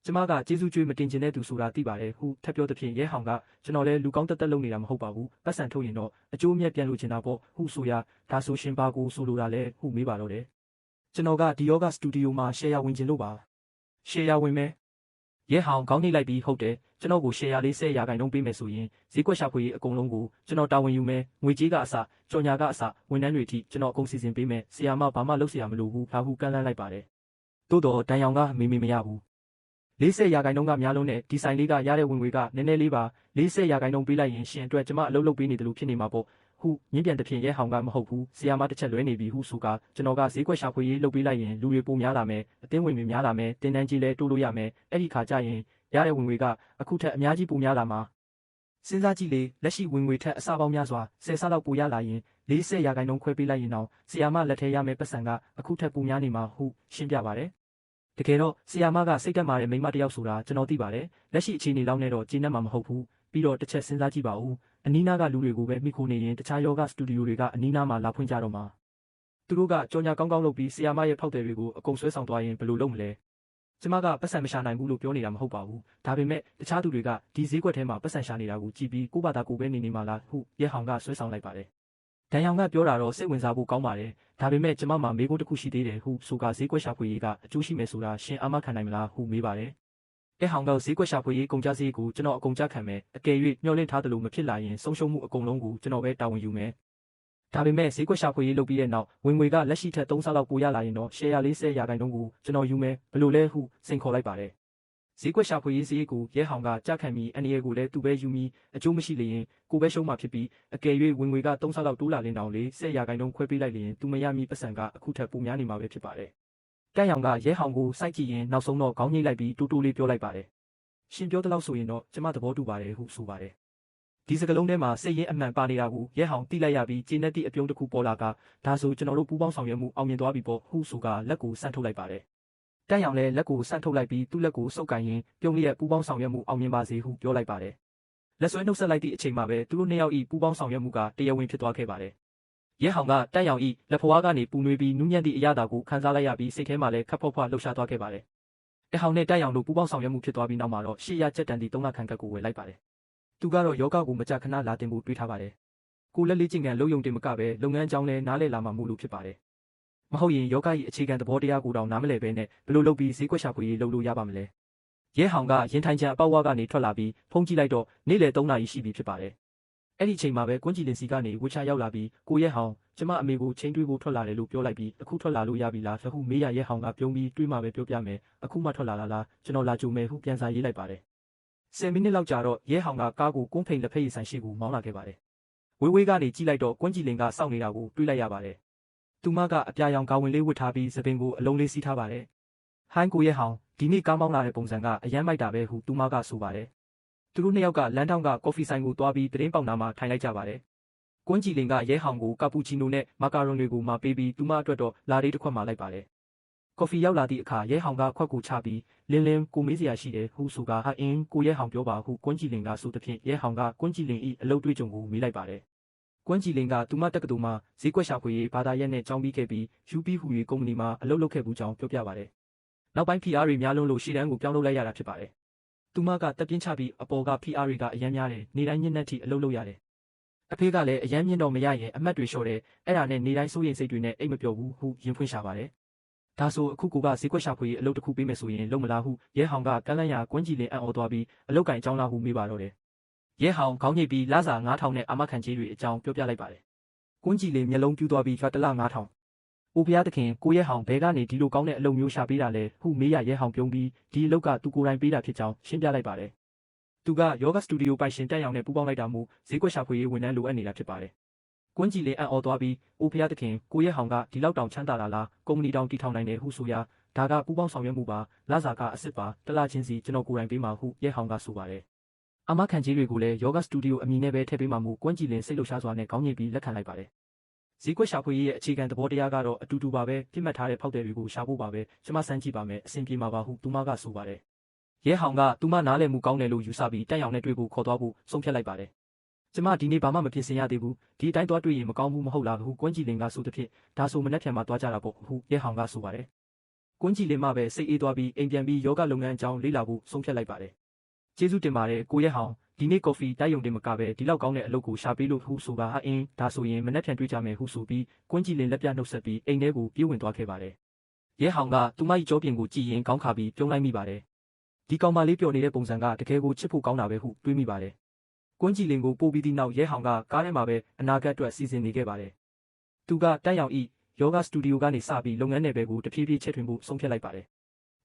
ကျမကကျေးဇူးကျွေးမတင်ကျင်တဲ့သူဆိုတာသိပါတယ်ဟုထပ်ပြောသဖြင့်ရဲဟောင်ကကျွန်တော်လည်းလူကောင်းတက်တက်လုပ်နေတာမဟုတ်ပါဘူးပတ်စံထုတ်ရင်တော့အကျိုးအမြတ်ပြန်လို့ချင်တာပေါ့ဟုဆိုရဒါဆိုရှင်ပါကိုဆိုလိုတာလဲဟုမေးပါတော့တယ်ကျွန်တော်ကဒီယောဂစတူဒီယိုမှာရှယ်ယာဝင်ကျင်လို့ပါရှယ်ယာဝင်မယ်ရဲဟောင်ခေါင်းနှိပ်လိုက်ပြီးဟုတ်တယ်ကျွန်တော်ကိုရှယ်ယာ40%ပေးမယ်ဆိုရင်ဈေးကွက်ရှာဖွေရေးအကုန်လုံးကိုကျွန်တော်တာဝန်ယူမယ်ငွေကြေးကအစကြော်ညာကအစဝန်ထမ်းတွေအထိကျွန်တော်အကုန်စီစဉ်ပေးမယ်ဆရာမဘာမှလုပ်เสียမလို့ဘူးဖာဟုကန့်လန့်လိုက်ပါတယ်တိုးတော့ဒန်ယောင်ကမေးမရဘူး40%ကများလုံးနဲ့ဒီဆိုင်လေးကရတဲ့ဝင်ငွေကနည်းနည်းလေးပါ40%ပေးလိုက်ရင်ရှင်အတွက်ကျွန်မအလုပ်လုပ်ပေးနေတယ်လို့ဖြစ်နေမှာပေါ့ဟုညင်းပြန်တဲ့ဖြင့်ရဲဟောင်ကမဟုတ်ဘူးဆရာမတစ်ချက်လွဲနေပြီဟုဆိုကကျွန်တော်ကဈေးကွက်ရှာဖွေရေးလုပ်ပေးလိုက်ရင်လူတွေပိုများလာမယ်အတင်းဝင်တွေများလာမယ်တင်တန်းကြီးလဲတိုးလို့ရမယ်အဲ့ဒီခါကျရင်ရတဲ့ဝင်ငွေကအခုထက်အများကြီးပိုများလာမှာစဉ်းစားကြည့်လေလက်ရှိဝင်ငွေထက်အစပေါင်းများစွာ10ဆလောက်ပိုရလာရင်40%ခွဲပေးလိုက်ရင်တော့ဆရာမလက်ထဲရမယ်ပတ်စံကအခုထက်ပိုများနေမှာဟုရှင်းပြပါတယ်တကယ်တော့ဆရာမကစိတ်တက်မာတဲ့မိန်းမတစ်ယောက်ဆိုတာကျွန်တော်သိပါတယ်လက်ရှိအခြေအနေလောက်နဲ့တော့ကျေနပ်မှာမဟုတ်ဘူးပြီးတော့တစ်ချက်စဉ်းစားကြည့်ပါဦးအနီးနားကလူတွေကိုပဲမိခိုနေရင်တခြားယောဂစတူဒီယိုတွေကအနီးနားမှာလာဖွင့်ကြတော့မှာသူတို့ကကြော်ညာကောင်းကောင်းလုပ်ပြီးဆရာမရဲ့ဖောက်တယ်တွေကိုအကုန်ဆွဲဆောင်သွားရင်ဘယ်လိုလုပ်မလဲကျမကပတ်စံမရှာနိုင်ဘူးလို့ပြောနေတာမဟုတ်ပါဘူးဒါပေမဲ့တခြားသူတွေကဒီဈေးကွက်ထဲမှာပတ်စံရှာနေတာကိုကြည့်ပြီးကိုယ့်ဘာသာကိုယ်ပဲနေမှာလားဟုရဲဟောင်ကဆွဲဆောင်လိုက်ပါတယ်ဒန်ယောင်ကပြောတာတော့စိတ်ဝင်စားဖို့ကောင်းပါတယ်ဒါပေမဲ့ကျမမှာမေးခွန်းတစ်ခုရှိသေးတယ်ဟုဆိုကဈေးကွက်ရှာဖွေရေးကအကျိုးရှိမယ်ဆိုတာရှင်အာမခံနိုင်မလားဟုမေးပါတယ်ရဲဟောင်ကဈေးကွက်ရှာဖွေရေးကုန်ကျစရိတ်ကိုကျွန်တော်အကုန်ကျခံမယ်အကယ်၍မျှော်လင့်ထားသလိုမဖြစ်လာရင်ဆုံးရှုံးမှုအကုန်လုံးကိုကျွန်တော်ပဲတာဝန်ယူမယ်ဒါပေမဲ့ဈေးကွက်ရှာဖွေရေးလုပ်ပြီးတဲ့နောက်ဝင်ငွေကလက်ရှိထက်3ဆလောက်ပိုရလာရင်တော့ရှယ်ယာ40%ကိုကျွန်တော်ယူမယ်ဘယ်လိုလဲဟုစိန်ခေါ်လိုက်ပါတယ်ဈေးကွက်ရှာဖွေရေးစရိတ်ကိုရဲဟောင်ကကြခံပြီးအန်ဒီယေကိုလည်းသူပဲယူပြီးအကျိုးမရှိလေရင်ကိုပဲရှုံးမှာဖြစ်ပြီးအကယ်၍ဝင်ငွေက3ဆလောက်တိုးလာရင်တောင်လေ40%ခွဲပေးလိုက်ရင်သူမရမီပတ်စံကအခုထက်ပိုများနေမှာပဲဖြစ်ပါတယ်တန်ယောင်ကရဲဟောင်ကိုစိုက်ကြည့်ရင်နောက်ဆုံးတော့ခေါင်းညှိလိုက်ပြီးတူတူလေးပြောလိုက်ပါတယ်ရှင်ပြောတဲ့လောက်ဆိုရင်တော့ကျမသဘောတူပါတယ်ဟုဆိုပါတယ်ဒီစကလုံးထဲမှာစိတ်ရင်းအမှန်ပါနေတာကိုရဲဟောင်တိလိုက်ရပြီးဂျင်းနဲ့တိအပြုံးတစ်ခုပေါ်လာကဒါဆိုကျွန်တော်တို့ပူးပေါင်းဆောင်ရွက်မှုအောင်မြင်သွားပြီပေါ့ဟုဆိုကလက်ကိုဆန့်ထုတ်လိုက်ပါတယ်တန်ယောင်လည်းလက်ကိုဆန့်ထုတ်လိုက်ပြီးသူ့လက်ကိုစုပ်ကိုင်ရင်းပြုံးလျက်ပူးပေါင်းဆောင်ရွက်မှုအောင်မြင်ပါစေဟုပြောလိုက်ပါတယ်လက်ဆွဲနှုတ်ဆက်လိုက်သည့်အချိန်မှာပဲသူတို့နှစ်ယောက်ဤပူးပေါင်းဆောင်ရွက်မှုကတရားဝင်ဖြစ်သွားခဲ့ပါတယ်ရဲဟောင်ကတန်ယောင်ဤလက်ဖွားကနေပူနွေးပြီးနူးညံ့သည့်အရာသာကိုခန်းစားလိုက်ရပြီးစိတ်ထဲမှာလည်းခပ်ဖွားဖွားလှုပ်ရှားသွားခဲ့ပါတယ်တဟောင်နဲ့တန်ယောင်တို့ပူးပေါင်းဆောင်ရွက်မှုဖြစ်သွားပြီးနောက်မှာတော့ရှေ့ရချက်တန်သည့်3လခန့်ကတ်ကိုဝယ်လိုက်ပါတယ်သူကတော့ယောဂကိုမကြခဏလာတင်ဖို့တွေးထားပါတယ်ကိုလက်လေးကျင်ကန်လုံယုံတင်မကပဲလုပ်ငန်းအကြောင်းလဲနားလည်လာမှမို့လို့ဖြစ်ပါတယ်မဟုတ်ရင်ယောဂရဲ့အခြေခံသဘောတရားကိုတောင်နားမလည်ပဲနဲ့ဘယ်လိုလုပ်ပြီးဈေးကွက်ရှာဖွေရေးလုပ်လို့ရပါမလဲရဲဟောင်ကရင်ထိုင်ချံအပေါက်ဝါကနေထွက်လာပြီးဖုန်းကြည့်လိုက်တော့နေ့လယ်3နာရီရှိပြီဖြစ်ပါတယ်အဲ့ဒီအချိန်မှာပဲကွန်းကြည်လင်စီကနေဝှချရောက်လာပြီးကိုရဲဟောင်ကျမအမေကိုချင်းတွေးဖို့ထွက်လာတယ်လို့ပြောလိုက်ပြီးအခုထွက်လာလို့ရပြီလားအခုမေးရရဲဟောင်ကပြုံးပြီးတွေးမှပဲပြောပြမယ်အခုမှထွက်လာလားကျွန်တော်လာကြိုမယ်ဟုပြန်စာရေးလိုက်ပါတယ်10မိနစ်လောက်ကြာတော့ရဲဟောင်ကကားကိုကွန်းဖိန်လက်ဖက်ရည်ဆိုင်ရှိကိုမောင်းလာခဲ့ပါတယ်ဝေးဝေးကနေကြည့်လိုက်တော့ကွန်းကြည်လင်ကစောင့်နေတာကိုတွေးလိုက်ရပါတယ်သူမကအပြာရောင်ကာဝင်လေးဝတ်ထားပြီးသပင်ကိုအလုံးလေးစီးထားပါတယ်ဟိုင်းကိုရဲဟောင်ဒီနေ့ကားမောင်းလာတဲ့ပုံစံကအရမ်းမိုက်တာပဲဟုသူမကဆိုပါတယ်သူတို့နှစ်ယောက်ကလမ်းထောင်းကကော်ဖီဆိုင်ကိုသွားပြီးတရင်ပေါက်နာမှာထိုင်လိုက်ကြပါတယ်ကွန်းကြည်လင်ကရဲဟောင်ကိုကာပူချီနိုနဲ့မာကာရွန်တွေကိုမှပေးပြီးသူမအတွက်တော့လာလေးတစ်ခွက်မှလိုက်ပါတယ်ကော်ဖီရောက်လာသည့်အခါရဲဟောင်ကခွက်ကိုချပြီးလင်းလင်းကိုမေးစရာရှိတယ်ဟုဆိုကဟာအင်းကိုရဲဟောင်ပြောပါဟုကွန်းကြည်လင်ကဆိုသဖြင့်ရဲဟောင်ကကွန်းကြည်လင်၏အလုပ်တွေးကြုံကိုမေးလိုက်ပါတယ်ကွန်းကြည်လင်ကသူမတက္ကသိုလ်မှာဈေးကွက်ရှာဖွေရေးဘာသာရပ်နဲ့ကျောင်းပြီးခဲ့ပြီး UP ဟူ၍ကုမ္ပဏီမှာအလုပ်လုပ်ခဲ့ဘူးကြောင်းပြောပြပါတယ်နောက်ပိုင်း PR တွေများလုံးလို့ရှေ့တန်းကိုပြောင်းလုပ်လိုက်ရတာဖြစ်ပါတယ်သူမကတက်ပြင်းချပြီးအပေါ်က PR တွေကအရန်များတယ်နေတိုင်းညနေထိအလုပ်လုပ်ရတယ်အဖေကလည်းအရန်မြင့်တော့မရရင်အမတ်တွေလျှော့တယ်အဲ့ဒါနဲ့နေတိုင်းစိုးရိမ်စိတ်တွေနဲ့အိတ်မပျော်ဘူးဟုရင်ဖွင့်ရှာပါတယ်ဒါဆိုအခုကဈေးကွက်ရှာဖွေရေးအလုပ်တစ်ခုပေးမယ်ဆိုရင်လုံမလားဟုရဲဟောင်ကကန့်လန့်ရကွန်းကြည်လင်အံ့ဩသွားပြီးအလုတ်ကင်အကြောင်းလားဟုမေးပါတော့တယ်ရဲဟောင်ခေါင်းညိတ်ပြီးလစာ9000နဲ့အာမခံကြေးတွေအကြောင်းပြောပြလိုက်ပါတယ်ကွန်းကြည်လင်မျက်လုံးပြူးသွားပြီးတလ9000အိုဖျားသခင်ကိုရဲဟောင်ဘဲကနေဒီလိုကောင်းတဲ့အလုပ်မျိုးရှာပေးတာလဲဟုမေးရရဲဟောင်ပြုံးပြီးဒီအလုပ်ကသူကိုယ်တိုင်ပေးတာဖြစ်ကြောင်းရှင်းပြလိုက်ပါတယ်သူကယောဂစတူဒီယိုပိုင်ရှင်တက်ရောင်နဲ့ပူးပေါင်းလိုက်တာမို့ဈေးကွက်ရှာဖွေရေးဝန်ထမ်းလိုအပ်နေတာဖြစ်ပါတယ်ကွန်းကြည်လင်အံ့ဩသွားပြီးအိုဖျားသခင်ကိုရဲဟောင်ကဒီလောက်တောင်ချမ်းသာလာလားကုမ္ပဏီတောင်တည်ထောင်နိုင်တယ်ဟုဆိုရဒါကပူးပေါင်းဆောင်ရွက်မှုပါလစာကအစ်စ်ပါတလချင်းစီကျွန်တော်ကိုယ်တိုင်ပေးမှာဟုရဲဟောင်ကဆိုပါတယ် အာမခံကြီးတွေကိုလည်း Yoga Studio အမည်နဲ့ပဲထည့်ပေးမှာမို့ကွမ်းကြည်လင်စိတ်လှုပ်ရှားစွာနဲ့ခေါင်းညှိပြီးလက်ခံလိုက်ပါတယ်။ဈေးကွက်ရှာဖွေရေးရဲ့အခြေခံသဘောတရားကတော့အတူတူပါပဲပြစ်မှတ်ထားတဲ့ဖောက်တယ်တွေကိုရှာဖို့ပါပဲကျမစမ်းကြည့်ပါမယ်အဆင်ပြေမှာပါဟုသူမကဆိုပါတယ်။ရဲဟောင်ကသူမနားလည်မှုကောင်းတယ်လို့ယူဆပြီးတက်ရောင်နဲ့တွေ့ဖို့ခေါ်သွားဖို့ဆုံးဖြတ်လိုက်ပါတယ်။ကျမဒီနေ့ဘာမှမပြင်ဆင်ရသေးဘူးဒီအတိုင်းသွားတွေ့ရင်မကောင်းဘူးမဟုတ်လားဟုကွမ်းကြည်လင်ကဆိုသဖြင့်ဒါဆိုမနှက်ဖြန်မှာသွားကြတာပေါ့ဟုရဲဟောင်ကဆိုပါတယ်။ကွမ်းကြည်လင်မှပဲစိတ်အေးသွားပြီးအိမ်ပြန်ပြီးယောဂလုပ်ငန်းအကြောင်းလေ့လာဖို့ဆုံးဖြတ်လိုက်ပါတယ်။ကျေးဇူးတင်ပါတယ်ကိုရဲဟောင်ဒီနေ့ကော်ဖီတိုက်ရုံတင်မကပဲဒီလောက်ကောင်းတဲ့အလုပ်ကိုရှာပေးလို့ဟုဆိုပါအင်းဒါဆိုရင်မနှက်ဖြန်တွေ့ကြမယ်ဟုဆိုပြီးကွမ်းကြည်လင်လက်ပြနှုတ်ဆက်ပြီးအိမ်ထဲကိုပြေးဝင်သွားခဲ့ပါတယ်။ရဲဟောင်ကသူမ၏ကြောပြင်ကိုကြည့်ရင်ခေါင်းခါပြီးပြုံးလိုက်မိပါတယ်။ဒီကောင်မလေးပျော်နေတဲ့ပုံစံကတကယ်ကိုချစ်ဖို့ကောင်းတာပဲဟုတွေးမိပါတယ်။ကွမ်းကြည်လင်ကိုပို့ပြီးသည့်နောက်ရဲဟောင်ကကားထဲမှာပဲအနာဂတ်အတွက်စီစဉ်နေခဲ့ပါတယ်။သူကတက်ရောင်ဤယောဂစတူဒီယိုကနေစပြီးလုပ်ငန်းနယ်ပယ်ကိုတဖြည်းဖြည်းချဲ့ထွင်ဖို့ဆုံးဖြတ်လိုက်ပါတယ်။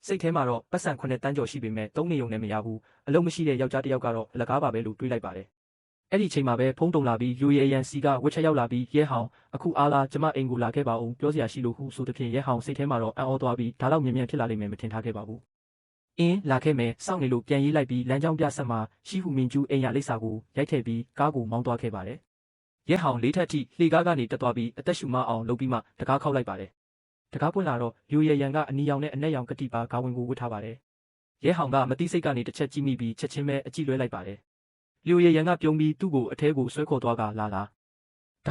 စိတ်ထဲမှာတော့ပတ်စံ9တန်းကျော်ရှိပေမဲ့3နေုံနဲ့မရဘူးအလုံးမရှိတဲ့ယောက်ျားတစ်ယောက်ကတော့လက်ကားပါပဲလို့တွေးလိုက်ပါတယ်။အဲ့ဒီချိန်မှာပဲဖုန်းတုံလာပြီးလူရဲအရန်စီကဝက်ချက်ရောက်လာပြီးရဲဟောင်အခုအားလားကျမအိမ်ကိုလာခဲ့ပါဦးပြောစရာရှိလို့ဟုဆိုသဖြင့်ရဲဟောင်စိတ်ထဲမှာတော့အံ့ဩသွားပြီးဒါတော့မြန်မြန်ဖြစ်လာလိမ့်မယ်မထင်ထားခဲ့ပါဘူး။အင်းလာခဲ့မယ်စောင့်နေလို့ပြန်ရေးလိုက်ပြီးလမ်းကြောင်းပြဆက်မှာရှိဟုမင်းကျူးအိမ်ရလိပ်စာကိုရိုက်ထည့်ပြီးကားကိုမောင်းသွားခဲ့ပါတယ်။ရဲဟောင်လေးထက်ထိလှေကားကနေတက်သွားပြီးအသက်ရှူမအောင်လုပ်ပြီးမှတကားခောက်လိုက်ပါတယ်။တကားပွင့်လာတော့လူရဲရန်ကအနီရောင်နဲ့အနက်ရောင်ကတိပါဂါဝင်ကိုဝတ်ထားပါတယ်။ရဲဟောင်ကမတိစိတ်ကနေတစ်ချက်ကြည့်မိပြီးချက်ချင်းပဲအကြည့်လွဲလိုက်ပါတယ်။လူရဲရန်ကပြုံးပြီးသူ့ကိုအထဲကိုဆွဲခေါ်သွားကလာဒ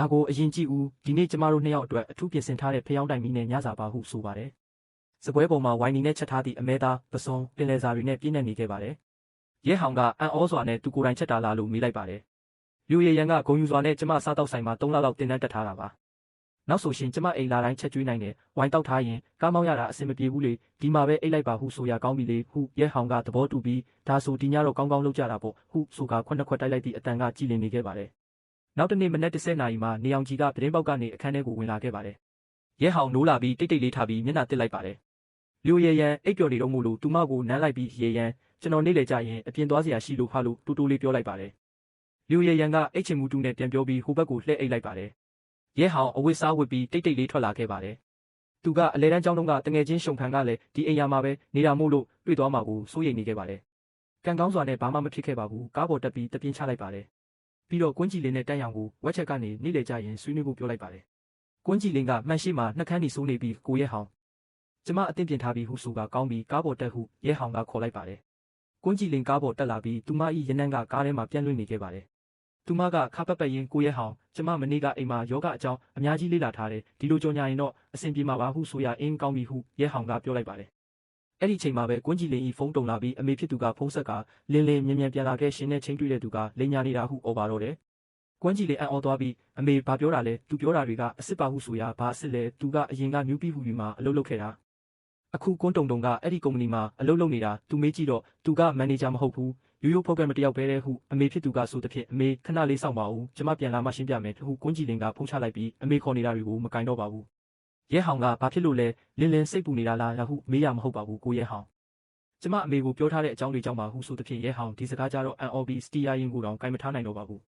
ါကိုအရင်ကြည့်ဦးဒီနေ့ကျမတို့နှစ်ယောက်အတွက်အထူးပြင်ဆင်ထားတဲ့ဖျောင်းတိုင်မီနဲ့ညစာပါဟုဆိုပါတယ်။စပွဲပေါ်မှာဝိုင်နီနဲ့ချက်ထားသည့်အမဲသားပစွန်ပင်လယ်စာတွေနဲ့ပြည့်နေနေခဲ့ပါတယ်။ရဲဟောင်ကအံ့ဩစွာနဲ့သူကိုယ်တိုင်ချက်တာလားလို့မေးလိုက်ပါတယ်။လူရဲရန်ကဂုံယူစွာနဲ့ကျမစားတောက်ဆိုင်မှာ3လလောက်တင်တန်းတက်ထားတာပါ။နောက်ဆိုရှင်ကျမအိမ်လာတိုင်းချက်ကျွေးနိုင်တယ်ဝိုင်းတောက်ထားရင်ကားမောင်းရတာအဆင်မပြေဘူးလေဒီမှာပဲအိတ်လိုက်ပါဟုဆိုရကောင်းပြီလေဟုရဲဟောင်ကသဘောတူပြီးဒါဆိုဒီညတော့ကောင်းကောင်းလုပ်ကြတာပေါ့ဟုဆိုကခွက်တိုက်လိုက်သည့်အတန်ကကြည်လင်နေခဲ့ပါတယ်နောက်တနေ့မနက်10နာရီမှာနေအောင်ကြီးကသတင်းပေါက်ကနေအခန်းထဲကိုဝင်လာခဲ့ပါတယ်ရဲဟောင်နိုးလာပြီးတိတ်လေးထားပြီးမျက်နှာတစ်လိုက်ပါတယ်လူရဲရန်အိတ်ပျော်နေတော့မို့လို့သူမကိုနမ်းလိုက်ပြီးရဲရန်ကျွန်တော်နေလေကြရင်အပြင်သွားစရာရှိလို့ဟာလို့တူတူလေးပြောလိုက်ပါတယ်လူရဲရန်ကအိတ်ချင်မှုတူနဲ့ပြန်ပြောပြီးဟိုဘက်ကိုလှည့်အိတ်လိုက်ပါတယ်ရဲဟောင်အဝတ်စားဝတ်ပြီးတိတ်လေးထွက်လာခဲ့ပါတယ်။သူကအလဲတန်းကျောင်းတုန်းကတငယ်ချင်းရှုံခံကလည်းဒီအိမ်ယာမှာပဲနေတာမို့လို့တွေ့သွားမှာကိုစိုးရိမ်နေခဲ့ပါတယ်။ကံကောင်းစွာနဲ့ဘာမှမဖြစ်ခဲ့ပါဘူး။ကားပေါ်တက်ပြီးတပြင်းချလိုက်ပါတယ်။ပြီးတော့ကွန်းကြည်လင်းနဲ့တန်းရောင်ကိုဝက်ချက်ကနေနေလေကြရင်ဆွေးနွေးဖို့ပြောလိုက်ပါတယ်။ကွန်းကြည်လင်းကမှန်ရှိမှနှက်ခမ်းနေစိုးနေပြီးကိုရဲဟောင်ကျမအသင့်ပြင်ထားပြီးဟုဆိုကကောင်းပြီးကားပေါ်တက်ဟုရဲဟောင်ကခေါ်လိုက်ပါတယ်။ကွန်းကြည်လင်းကားပေါ်တက်လာပြီးသူမ၏ရနံ့ကကားထဲမှာပြန့်လွင့်နေခဲ့ပါတယ်။သူမကခါပက်ပက်ရင်ကိုရဲဟောင်ကျမမနေ့ကအိမ်မှာယောဂအကြောင်းအများကြီးလေ့လာထားတယ်ဒီလိုကြော်ညာရင်တော့အဆင်ပြေမှာပါဟုဆိုရအင်းကောင်းပြီဟုရဲဟောင်ကပြောလိုက်ပါတယ်အဲ့ဒီချိန်မှာပဲကွန်းကြည်လင်းဤဖုန်းတုံလာပြီးအမေဖြစ်သူကဖုန်းဆက်ကလင်းလင်းမြန်ပြန်လာခဲ့ရှင်နဲ့ချင်းတွေ့တဲ့သူကလိန်ညာနေတာဟုအော်ပါတော့တယ်ကွန်းကြည်လင်းအံ့ဩသွားပြီးအမေဘာပြောတာလဲသူပြောတာတွေကအစ်စ်ပါဟုဆိုရဘာအစ်စ်လဲသူကအရင်ကနျူးပြီးဟူပြီးမှအလုပ်လုပ်ခဲ့တာအခုကွန်းတုံကအဲ့ဒီကုမ္ပဏီမှာအလုပ်လုပ်နေတာသူမေးကြည့်တော့သူကမန်နေဂျာမဟုတ်ဘူးရိုးရိုးဖောက်ကမတယောက်ပဲတဲ့ဟုအမေဖြစ်သူကဆိုတဲ့ဖြင့်အမေခဏလေးစောင့်ပါဦးကျမပြန်လာမှရှင်းပြမယ်ဟုကွန်းကြည်လင်ကဖုန်းချလိုက်ပြီးအမေခေါ်နေတာတွေကိုမကင်တော့ပါဘူးရဲဟောင်ကဘာဖြစ်လို့လဲလင်းလင်းစိတ်ပူနေတာလားဟုမေးရမဟုတ်ပါဘူးကိုရဲဟောင်ကျမအမေကိုပြောထားတဲ့အကြောင်းတွေကြောင့်ပါဟုဆိုတဲ့ဖြင့်ရဲဟောင်ဒီစကားကြတော့အန်အော်ဘီစတီယာရင်ကိုတောင်ကင်မထားနိုင်တော့ပါဘူး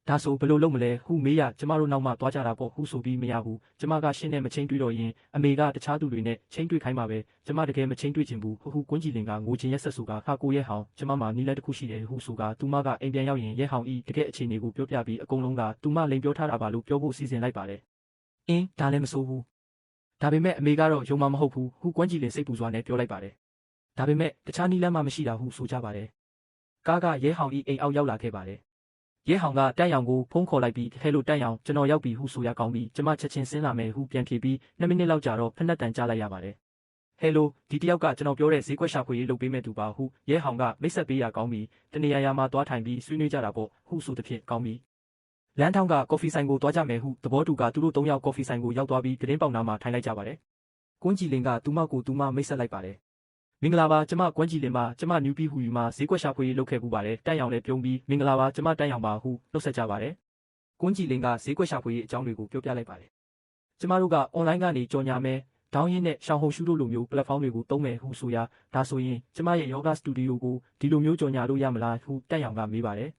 ဒါဆိုဘယ်လိုလုပ်မလဲဟုမေးရကျမတို့နောက်မှသွားကြတာပေါ့ဟုဆိုပြီးမရဘူးကျမကရှင်းနဲ့မချင်းတွေ့တော့ရင်အမေကတခြားသူတွေနဲ့ချင်းတွေ့ခိုင်းပါပဲကျမတကယ်မချင်းတွေ့ချင်ဘူးဟုကွန်းကြည်လင်ကငိုချင်ရက်ဆက်ဆိုကဟာကိုရဲဟောင်ကျမမှာနီးလက်တစ်ခုရှိတယ်ဟုဆိုကသူမကအိမ်ပြန်ရောက်ရင်ရဲဟောင်ဤတကယ်အခြေအနေကိုပြောပြပြီးအကုန်လုံးကသူမလိန်ပြောထားတာပါလို့ပြောဖို့စီစဉ်လိုက်ပါတယ်အင်းဒါလည်းမဆိုးဘူးဒါပေမဲ့အမေကတော့ယုံမှာမဟုတ်ဘူးဟုကွန်းကြည်လင်စိတ်ပူစွာနဲ့ပြောလိုက်ပါတယ်ဒါပေမဲ့တခြားနီးလမ်းမှမရှိတာဟုဆိုကြပါတယ်ကားကရဲဟောင်ဤအိမ်အောက်ရောက်လာခဲ့ပါတယ်ရဲဟောင်ကတန်းရောင်ကိုဖုန်းခေါ်လိုက်ပြီးဟဲလိုတန်းရောင်ကျွန်တော်ရောက်ပြီဟုဆိုရကောင်းပြီးကျမချက်ချင်းဆင်းလာမယ်ဟုပြန်ဖြေပြီး2မိနစ်လောက်ကြာတော့ဖက်နှက်တန်ကြားလိုက်ရပါတယ်ဟဲလိုဒီတယောက်ကကျွန်တော်ပြောတဲ့ဈေးကွက်ရှာဖွေရေးလုပ်ပေးမဲ့သူပါဟုရဲဟောင်ကမိတ်ဆက်ပေးရကောင်းပြီးတနေရာမှာသွားထိုင်ပြီးဆွေးနွေးကြတာပေါ့ဟုဆိုတဲ့ဖြင့်ကောင်းပြီးလမ်းထောင်းကကော်ဖီဆိုင်ကိုသွားကြမယ်ဟုသဘောတူကသူတို့3ယောက်ကော်ဖီဆိုင်ကိုရောက်သွားပြီးသတင်းပေါက်နာမှာထိုင်လိုက်ကြပါတယ်ကွန်းကြည်လင်ကသူမကိုသူမမိတ်ဆက်လိုက်ပါတယ်မင်္ဂလာပါကျမကွန်းကြည်လင်ပါကျမနျူးပြီးဟူယူမှာဈေးကွက်ရှာဖွေရေးလုပ်ခဲ့ပူပါတယ်တန်းရောင်လည်းပြုံးပြီးမင်္ဂလာပါကျမတန်းရောင်ပါဟုနှုတ်ဆက်ကြပါတယ်ကွန်းကြည်လင်ကဈေးကွက်ရှာဖွေရေးအကြောင်းတွေကိုပြောပြလိုက်ပါတယ်ကျမတို့ကအွန်လိုင်းကနေကြော်ညာမယ်ဒေါင်းရင်းနဲ့ရှောင်းဟုံရှုတို့လိုမျိုး platform တွေကိုသုံးမယ်ဟုဆိုရဒါဆိုရင်ကျမရဲ့ yoga studio ကိုဒီလိုမျိုးကြော်ညာလို့ရမလားဟုတန်းရောင်ကမေးပါတယ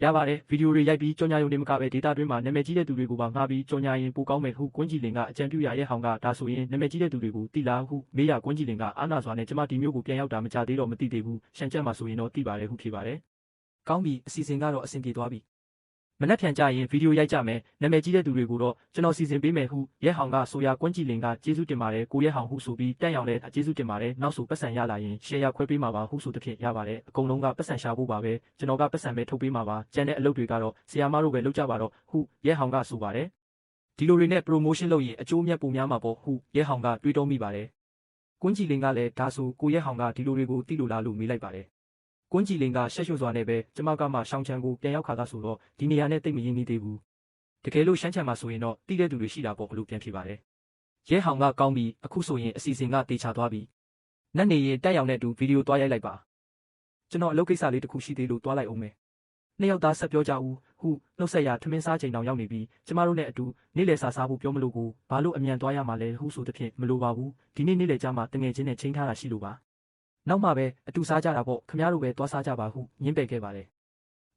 ်ရပါတယ်ဗီဒီယိုတွေရိုက်ပြီးကြော်ညာရုံတွေမကပဲ data တွင်းမှာနာမည်ကြီးတဲ့သူတွေကိုပါငှားပြီးကြော်ညာရင်ပိုကောင်းမယ်ဟုကွန်းကြည်လင်ကအကြံပြုရရဲ့ဟောင်ကဒါဆိုရင်နာမည်ကြီးတဲ့သူတွေကိုတိလားဟုမေးရကွန်းကြည်လင်ကအာနာစွာနဲ့ကျမဒီမျိုးကိုပြန်ရောက်တာမကြသေးတော့မသိသေးဘူးရှန်ချက်မှာဆိုရင်တော့သိပါတယ်ဟုဖြေပါတယ် ကောင်းပြီအစီအစဉ်ကတော့အဆင်ပြေသွားပြီမနက်ဖြန်ကြရင်ဗီဒီယိုရိုက်ကြမယ်နာမည်ကြီးတဲ့သူတွေကိုတော့ကျွန်တော်စီစဉ်ပေးမယ်ဟုရဲဟောင်ကဆိုရာကွန်းကြည်လင်ကကျေးဇူးတင်ပါတယ်ကိုရဲဟောင်ဟုဆိုပြီးတက်ရောင်လည်းကျေးဇူးတင်ပါတယ်နောက်ဆိုပတ်စံရလာရင်ရှယ်ယာခွဲပေးမှာပါဟုဆိုတဲ့ဖြင့်ရပါတယ်အကုန်လုံးကပတ်စံရှာဖို့ပါပဲကျွန်တော်ကပတ်စံပဲထုတ်ပေးမှာပါကျန်တဲ့အလုပ်တွေကတော့ဆရာမတို့ပဲလုပ်ကြပါတော့ဟုရဲဟောင်ကဆိုပါတယ်ဒီလိုတွေနဲ့ promotion လုပ်ရင်အကျိုးအမြတ်ပိုများမှာပေါ့ဟုရဲဟောင်ကတွေးတောမိပါတယ်ကွန်းကြည်လင်ကလည်းဒါဆိုကိုရဲဟောင်ကဒီလိုတွေကိုသိလို့လားလို့မေးလိုက်ပါတယ်ကွန်းကြည်လင်ကရှက်ရွံ့စွာနဲ့ပဲကျမကမှရှောင်းချန်ကိုပြန်ရောက်ခါသာဆိုတော့ဒီနေရာနဲ့တိတ်မရင်းနေသေးဘူးတကယ်လို့ရှမ်းချန်မှာဆိုရင်တော့တိတဲ့သူတွေရှိတာပေါ့လို့ပြန်ဖြေပါတယ်ရဲဟောင်ကကောင်းပြီအခုဆိုရင်အစီအစဉ်ကတေချာသွားပြီနတ်နေရင်တက်ရောင်နဲ့တူဗီဒီယိုသွားရိုက်လိုက်ပါကျွန်တော်အလုပ်ကိစ္စလေးတစ်ခုရှိသေးလို့သွားလိုက်အောင်မယ်နှစ်ယောက်သားဆက်ပြောကြဦးဟုနှုတ်ဆက်ရထမင်းစားချိန်တောင်ရောက်နေပြီကျမတို့နဲ့အတူနေ့လယ်စာစားဖို့ပြောမလို့ကိုဘာလို့အမြန်သွားရမှာလဲဟုဆိုတဲ့ဖြင့်မလိုပါဘူးဒီနေ့နေ့လယ်ကြမှာတငယ်ချင်းနဲ့ချိန်ထားတာရှိလို့ပါနောက်မှပဲအတူစားကြတာပေါ့ခမရတို့ပဲသွားစားကြပါဟုညင်းပယ်ခဲ့ပါတယ်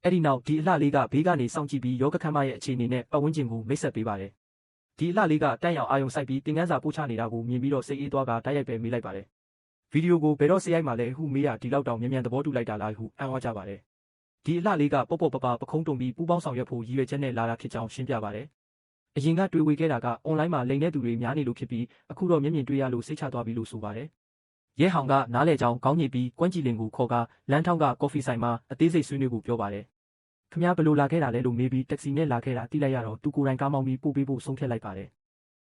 အဲ့ဒီနောက်ဒီအလှလေးကဘေးကနေစောင့်ကြည့်ပြီးယောဂခမ်းမရဲ့အခြေအနေနဲ့ပတ်ဝန်းကျင်ကိုမိတ်ဆက်ပေးပါတယ်ဒီအလှလေးကတန်းရောင်အာယုံစိုက်ပြီးတင်ကန်းစာပို့ချနေတာကိုမြင်ပြီးတော့စိတ်အေးသွားကတိုက်ရိုက်ပဲမေးလိုက်ပါတယ်ဗီဒီယိုကိုဘယ်တော့ဆေးရိုက်မှလဲဟုမေးရဒီလောက်တောင်မြန်သဘောတူလိုက်တာလားဟုအံ့ဩကြပါတယ်ဒီအလှလေးကပေါ့ပေါ့ပပပခုံးတုံပြီးပူပေါင်းဆောင်ရွက်ဖို့ရည်ရွယ်ချက်နဲ့လာတာဖြစ်ကြောင်းရှင်းပြပါတယ်အရင်ကတွေ့ဝေခဲ့တာကအွန်လိုင်းမှာလိမ်တဲ့သူတွေများနေလို့ဖြစ်ပြီးအခုတော့မျက်မြင်တွေ့ရလို့စိတ်ချသွားပြီလို့ဆိုပါတယ်ရဲဟောင်ကနားလေကြောင်ခေါင်းညစ်ပြီးကွမ်းကြည်လင်ကိုခေါ်ကလမ်းထောင်းကကော်ဖီဆိုင်မှာအသေးစိတ်ဆွေးနွေးဖို့ပြောပါတယ်ခမရဘလို့လာခဲ့တာလဲလို့မေးပြီးတက္ကစီနဲ့လာခဲ့တာတိလိုက်ရတော့သူကိုယ်တိုင်ကားမောင်းပြီးပို့ပေးဖို့ဆုံးဖြတ်လိုက်ပါတယ်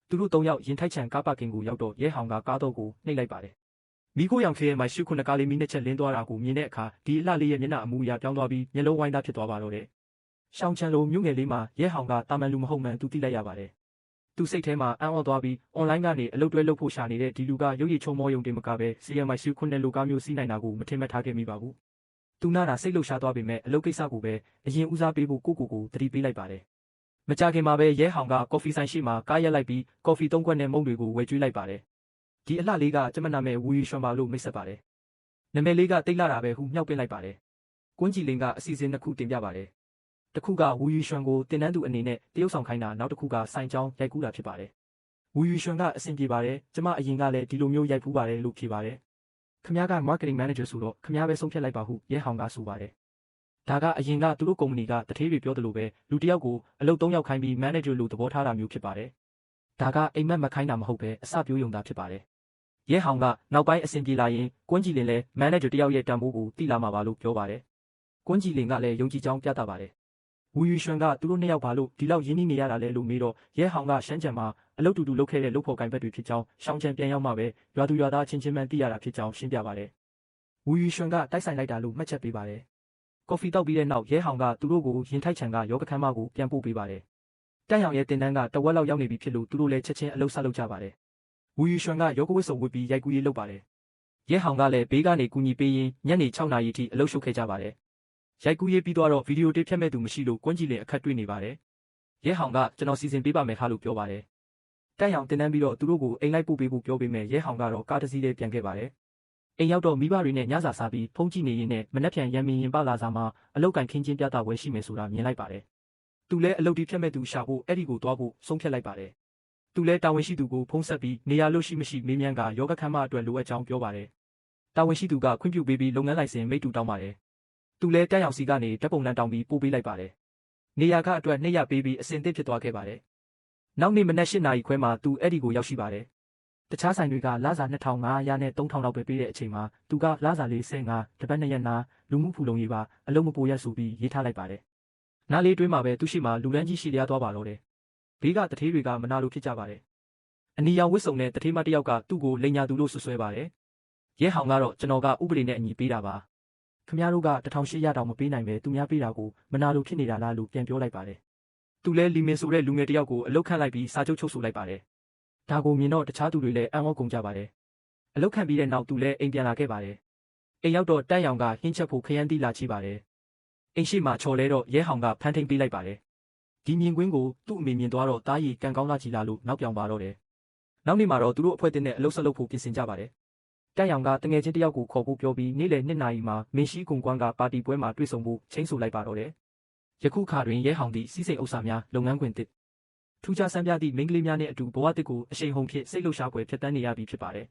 သူတို့၃ယောက်ရင်ထိုက်ချန်ကားပါကင်ကိုရောက်တော့ရဲဟောင်ကကားတော့ကိုနှိပ်လိုက်ပါတယ်မိခိုးရောင်ခဲရဲ့မိုင်ရှုခုနှစ်ကားလေးမိနှစ်ချက်လင်းသွားတာကိုမြင်တဲ့အခါဒီအလှလေးရဲ့မျက်နှာအမူအရာပြောင်းသွားပြီးမျက်လုံးဝိုင်းသားဖြစ်သွားပါတော့တယ်ရှောင်းချန်လိုမြို့ငယ်လေးမှာရဲဟောင်ကတာမန်လူမဟုတ်မှန်သူသိလိုက်ရပါတယ်သူစိတ်ထဲမှာအံ့ဩသွားပြီးအွန်လိုင်းကနေအလုပ်တွဲလုပ်ဖို့ရှာနေတဲ့ဒီလူကရုပ်ရည်ချုံမောယုံတင်မကပဲ CMI ရှုခုနှစ်လိုကားမျိုးစီးနိုင်တာကိုမထင်မှတ်ထားခဲ့မိပါဘူးသူနာတာစိတ်လှုပ်ရှားသွားပေမဲ့အလုပ်ကိစ္စကိုပဲအရင်ဦးစားပေးဖို့ကိုသတိပေးလိုက်ပါတယ်မကြခင်မှာပဲရဲဟောင်ကကော်ဖီဆိုင်ရှိမှကားရက်လိုက်ပြီးကော်ဖီ၃ခွက်နဲ့မုန့်တွေကိုဝယ်ကျွေးလိုက်ပါတယ်ဒီအလှလေးကကျမနာမည်ဝူရီရွှန်ပါလို့မိတ်ဆက်ပါတယ်နာမည်လေးကတိတ်လာတာပဲဟုမြှောက်ပစ်လိုက်ပါတယ်ကွန်းကြည်လင်ကအစီအစဉ်တစ်ခုတင်ပြပါတယ်တစ်ခုကဝူရီရွှန်ကိုတင်နန်းသူအနေနဲ့တရုတ်ဆောင်ခိုင်းတာနောက်တစ်ခုကစိုင်ကြောင်းရိုက်ကူးတာဖြစ်ပါတယ်ဝူရီရွှန်ကအဆင်ပြေပါတယ်ကျမအရင်ကလည်းဒီလိုမျိုးရိုက်ကူးပါတယ်လို့ဖြေပါတယ်ခမ ्या က marketing manager ဆိုတော့ခမ ्या ပဲဆုံးဖြတ်လိုက်ပါဟုရဲဟောင်ကဆိုပါတယ်ဒါကအရင်ကသူတို့ကုမ္ပဏီကတထေးတွေပြောသလိုပဲလူတစ်ယောက်ကိုအလုပ်၃ယောက်ခိုင်းပြီး manager လို့သဘောထားတာမျိုးဖြစ်ပါတယ်ဒါကအိမ်မက်မခိုင်းတာမဟုတ်ပဲအစပြိုးယုံတာဖြစ်ပါတယ်ရဲဟောင်ကနောက်ပိုင်းအဆင်ပြေလာရင်ကွန်းကြည်လင်လည်း manager တစ်ယောက်ရဲ့တန်ဖိုးကိုသိလာမှာပါလို့ပြောပါတယ်ကွန်းကြည်လင်ကလည်းယုံကြည်ကြောင်းပြသပါတယ်ဝူယူရွှန်ကသူတို့နှစ်ယောက်ဘာလို့ဒီလောက်ရင်းနှီးနေရတာလဲလို့မေးတော့ရဲဟောင်ကရှမ်းကြံမှာအလုပ်တူတူလုပ်ခဲ့တဲ့လုပ်ဖော်ကိုင်ဘက်တွေဖြစ်ကြောင်းရှောင်းချန်ပြန်ရောက်မှပဲရွာသူရွာသားချင်းချင်းမှန်သိရတာဖြစ်ကြောင်းရှင်းပြပါတယ်ဝူယူရွှန်ကတိုက်ဆိုင်လိုက်တာလို့မှတ်ချက်ပေးပါတယ်ကော်ဖီတောက်ပြီးတဲ့နောက်ရဲဟောင်ကသူတို့ကိုရင်ထိုက်ချန်ကယောဂခမ်းမကိုပြန်ပို့ပေးပါတယ်တန်းရောင်ရဲ့တင်တန်းကတဝက်လောက်ရောက်နေပြီဖြစ်လို့သူတို့လည်းချက်ချင်းအလုပ်ဆက်လုပ်ကြပါတယ်ဝူယူရွှန်ကယောဂဝစ်စုံဝစ်ပြီးရိုက်ကူးရေးလုပ်ပါတယ်ရဲဟောင်ကလည်းဘေးကနေကူညီပေးရင်းညနေ6 နာရီထိအလုပ်ရှုပ်ခဲ့ကြပါတယ်ရိုက်ကူးရေးပြီးတော့ဗီဒီယိုတေးဖြတ်မဲ့သူမရှိလို့ကွန်းကြည်လင်အခက်တွေ့နေပါတယ်ရဲဟောင်ကကျွန်တော်စီစဉ်ပေးပါမယ်ခါလို့ပြောပါတယ်တန်းရောင်တင်တန်းပြီးတော့သူတို့ကိုအိမ်လိုက်ပို့ပေးဖို့ပြောပေးမယ်ရဲဟောင်ကတော့ကားတစ်စီးလေးပြန်ခဲ့ပါတယ်အိမ်ရောက်တော့မိဘတွေနဲ့ညစာစားပြီးဖုန်းကြည့်နေရင်းနဲ့မနှက်ဖြန်ရံမင်ရင်ပလာစာမှာအလုတ်ကန်ခင်းချင်းပြတာဝယ်ရှိမယ်ဆိုတာမြင်လိုက်ပါတယ်သူလည်းအလုတ်ဒီဖြတ်မဲ့သူရှာဖို့အဲ့ဒီကိုသွားဖို့ဆုံးဖြတ်လိုက်ပါတယ်သူလည်းတာဝန်ရှိသူကိုဖုန်းဆက်ပြီးနေရာလို့ရှိမရှိမေးမြန်းကယောဂခမ်းမအတွက်လိုအပ်ကြောင်းပြောပါတယ်တာဝန်ရှိသူကခွင့်ပြုပေးပြီးလုပ်ငန်းလိုင်စင်မိတ်တူတောင်းပါတယ်သူလည်းတန်းရောင်စီကနေဓာတ်ပုံလမ်းတောင်းပြီးပို့ပေးလိုက်ပါတယ်နေရာကအတွက်နှိပ်ရပေးပြီးအစင်သစ်ဖြစ်သွားခဲ့ပါတယ်နောက်နေ့မနက်8 နာရီခွဲမှာသူအဲ့ဒီကိုရောက်ရှိပါတယ်တခြားဆိုင်တွေကလစာ2500နဲ့3000လောက်ပဲပေးတဲ့အချိန်မှာသူကလစာလေး15တပတ်2ရက်နာလူမှုဖူလုံရေးပါအလုံးမပိုရဆိုပြီးရေးထားလိုက်ပါတယ်နားလေးတွင်းမှာပဲသူရှိမှလူလန်းကြီးရှိလျားသွားပါတော့တယ်ဘေးကတထေးတွေကမနာလို့ဖြစ်ကြပါတယ်အနီရောင်ဝစ်စုံနဲ့တထေးမတစ်ယောက်ကသူ့ကိုလိန်ညာသူလို့ဆွဆွဲပါတယ်ရဲဟောင်ကတော့ကျွန်တော်ကဥပဒေနဲ့အညီပေးတာပါခင်ဗျားတို့က1800တောင်မပေးနိုင်ပဲသူများပေးတာကိုမနာလို့ဖြစ်နေတာလားလို့ပြန်ပြောလိုက်ပါတယ်သူလဲလီမင်ဆိုတဲ့လူငယ်တစ်ယောက်ကိုအလုတ်ခန့်လိုက်ပြီးစာချုပ်ချုပ်ဆိုလိုက်ပါတယ်ဒါကိုမြင်တော့တခြားသူတွေလည်းအံ့ဩကုန်ကြပါတယ်အလုတ်ခန့်ပြီးတဲ့နောက်သူလည်းအိမ်ပြန်လာခဲ့ပါတယ်အိမ်ရောက်တော့တန်းရောင်ကဟင်းချက်ဖို့ခရမ်းသီးလာချိပါတယ်အိမ်ရှိမှချော်လဲတော့ရဲဟောင်ကဖမ်းထိန်ပေးလိုက်ပါတယ်ဒီမြင်ကွင်းကိုသူ့အမေမြင်သွားတော့တားရီကန်ကောင်းလာကြည်လာလို့နောက်ပြောင်ပါတော့တယ်နောက်နေ့မှာတော့သူတို့အဖွဲ့တင်နဲ့အလုတ်ဆက်လုပ်ဖို့ပြင်ဆင်ကြပါတယ်တန်းရောင်ကတငယ်ချင်းတယောက်ကိုခေါ်ဖို့ပြောပြီးနေ့လယ်2 နာရီမှာမင်းရှိကွန်ကွမ်းကပါတီပွဲမှာတွေ့ဆုံဖို့ချိန်ဆလိုက်ပါတော့တယ်ယခုခါတွင်ရဲဟောင်သည့်စီးစိမ်ဥစ္စာများလုပ်ငန်းခွင်တစ်ထူးခြားဆန်းပြသည့်မိန်းကလေးများနှင့်အတူဘဝတစ်ကိုအရှိန်ဟုန်ဖြင့်စိတ်လှုပ်ရှားပွဲဖြတ်တန်းနေရပြီဖြစ်ပါတယ်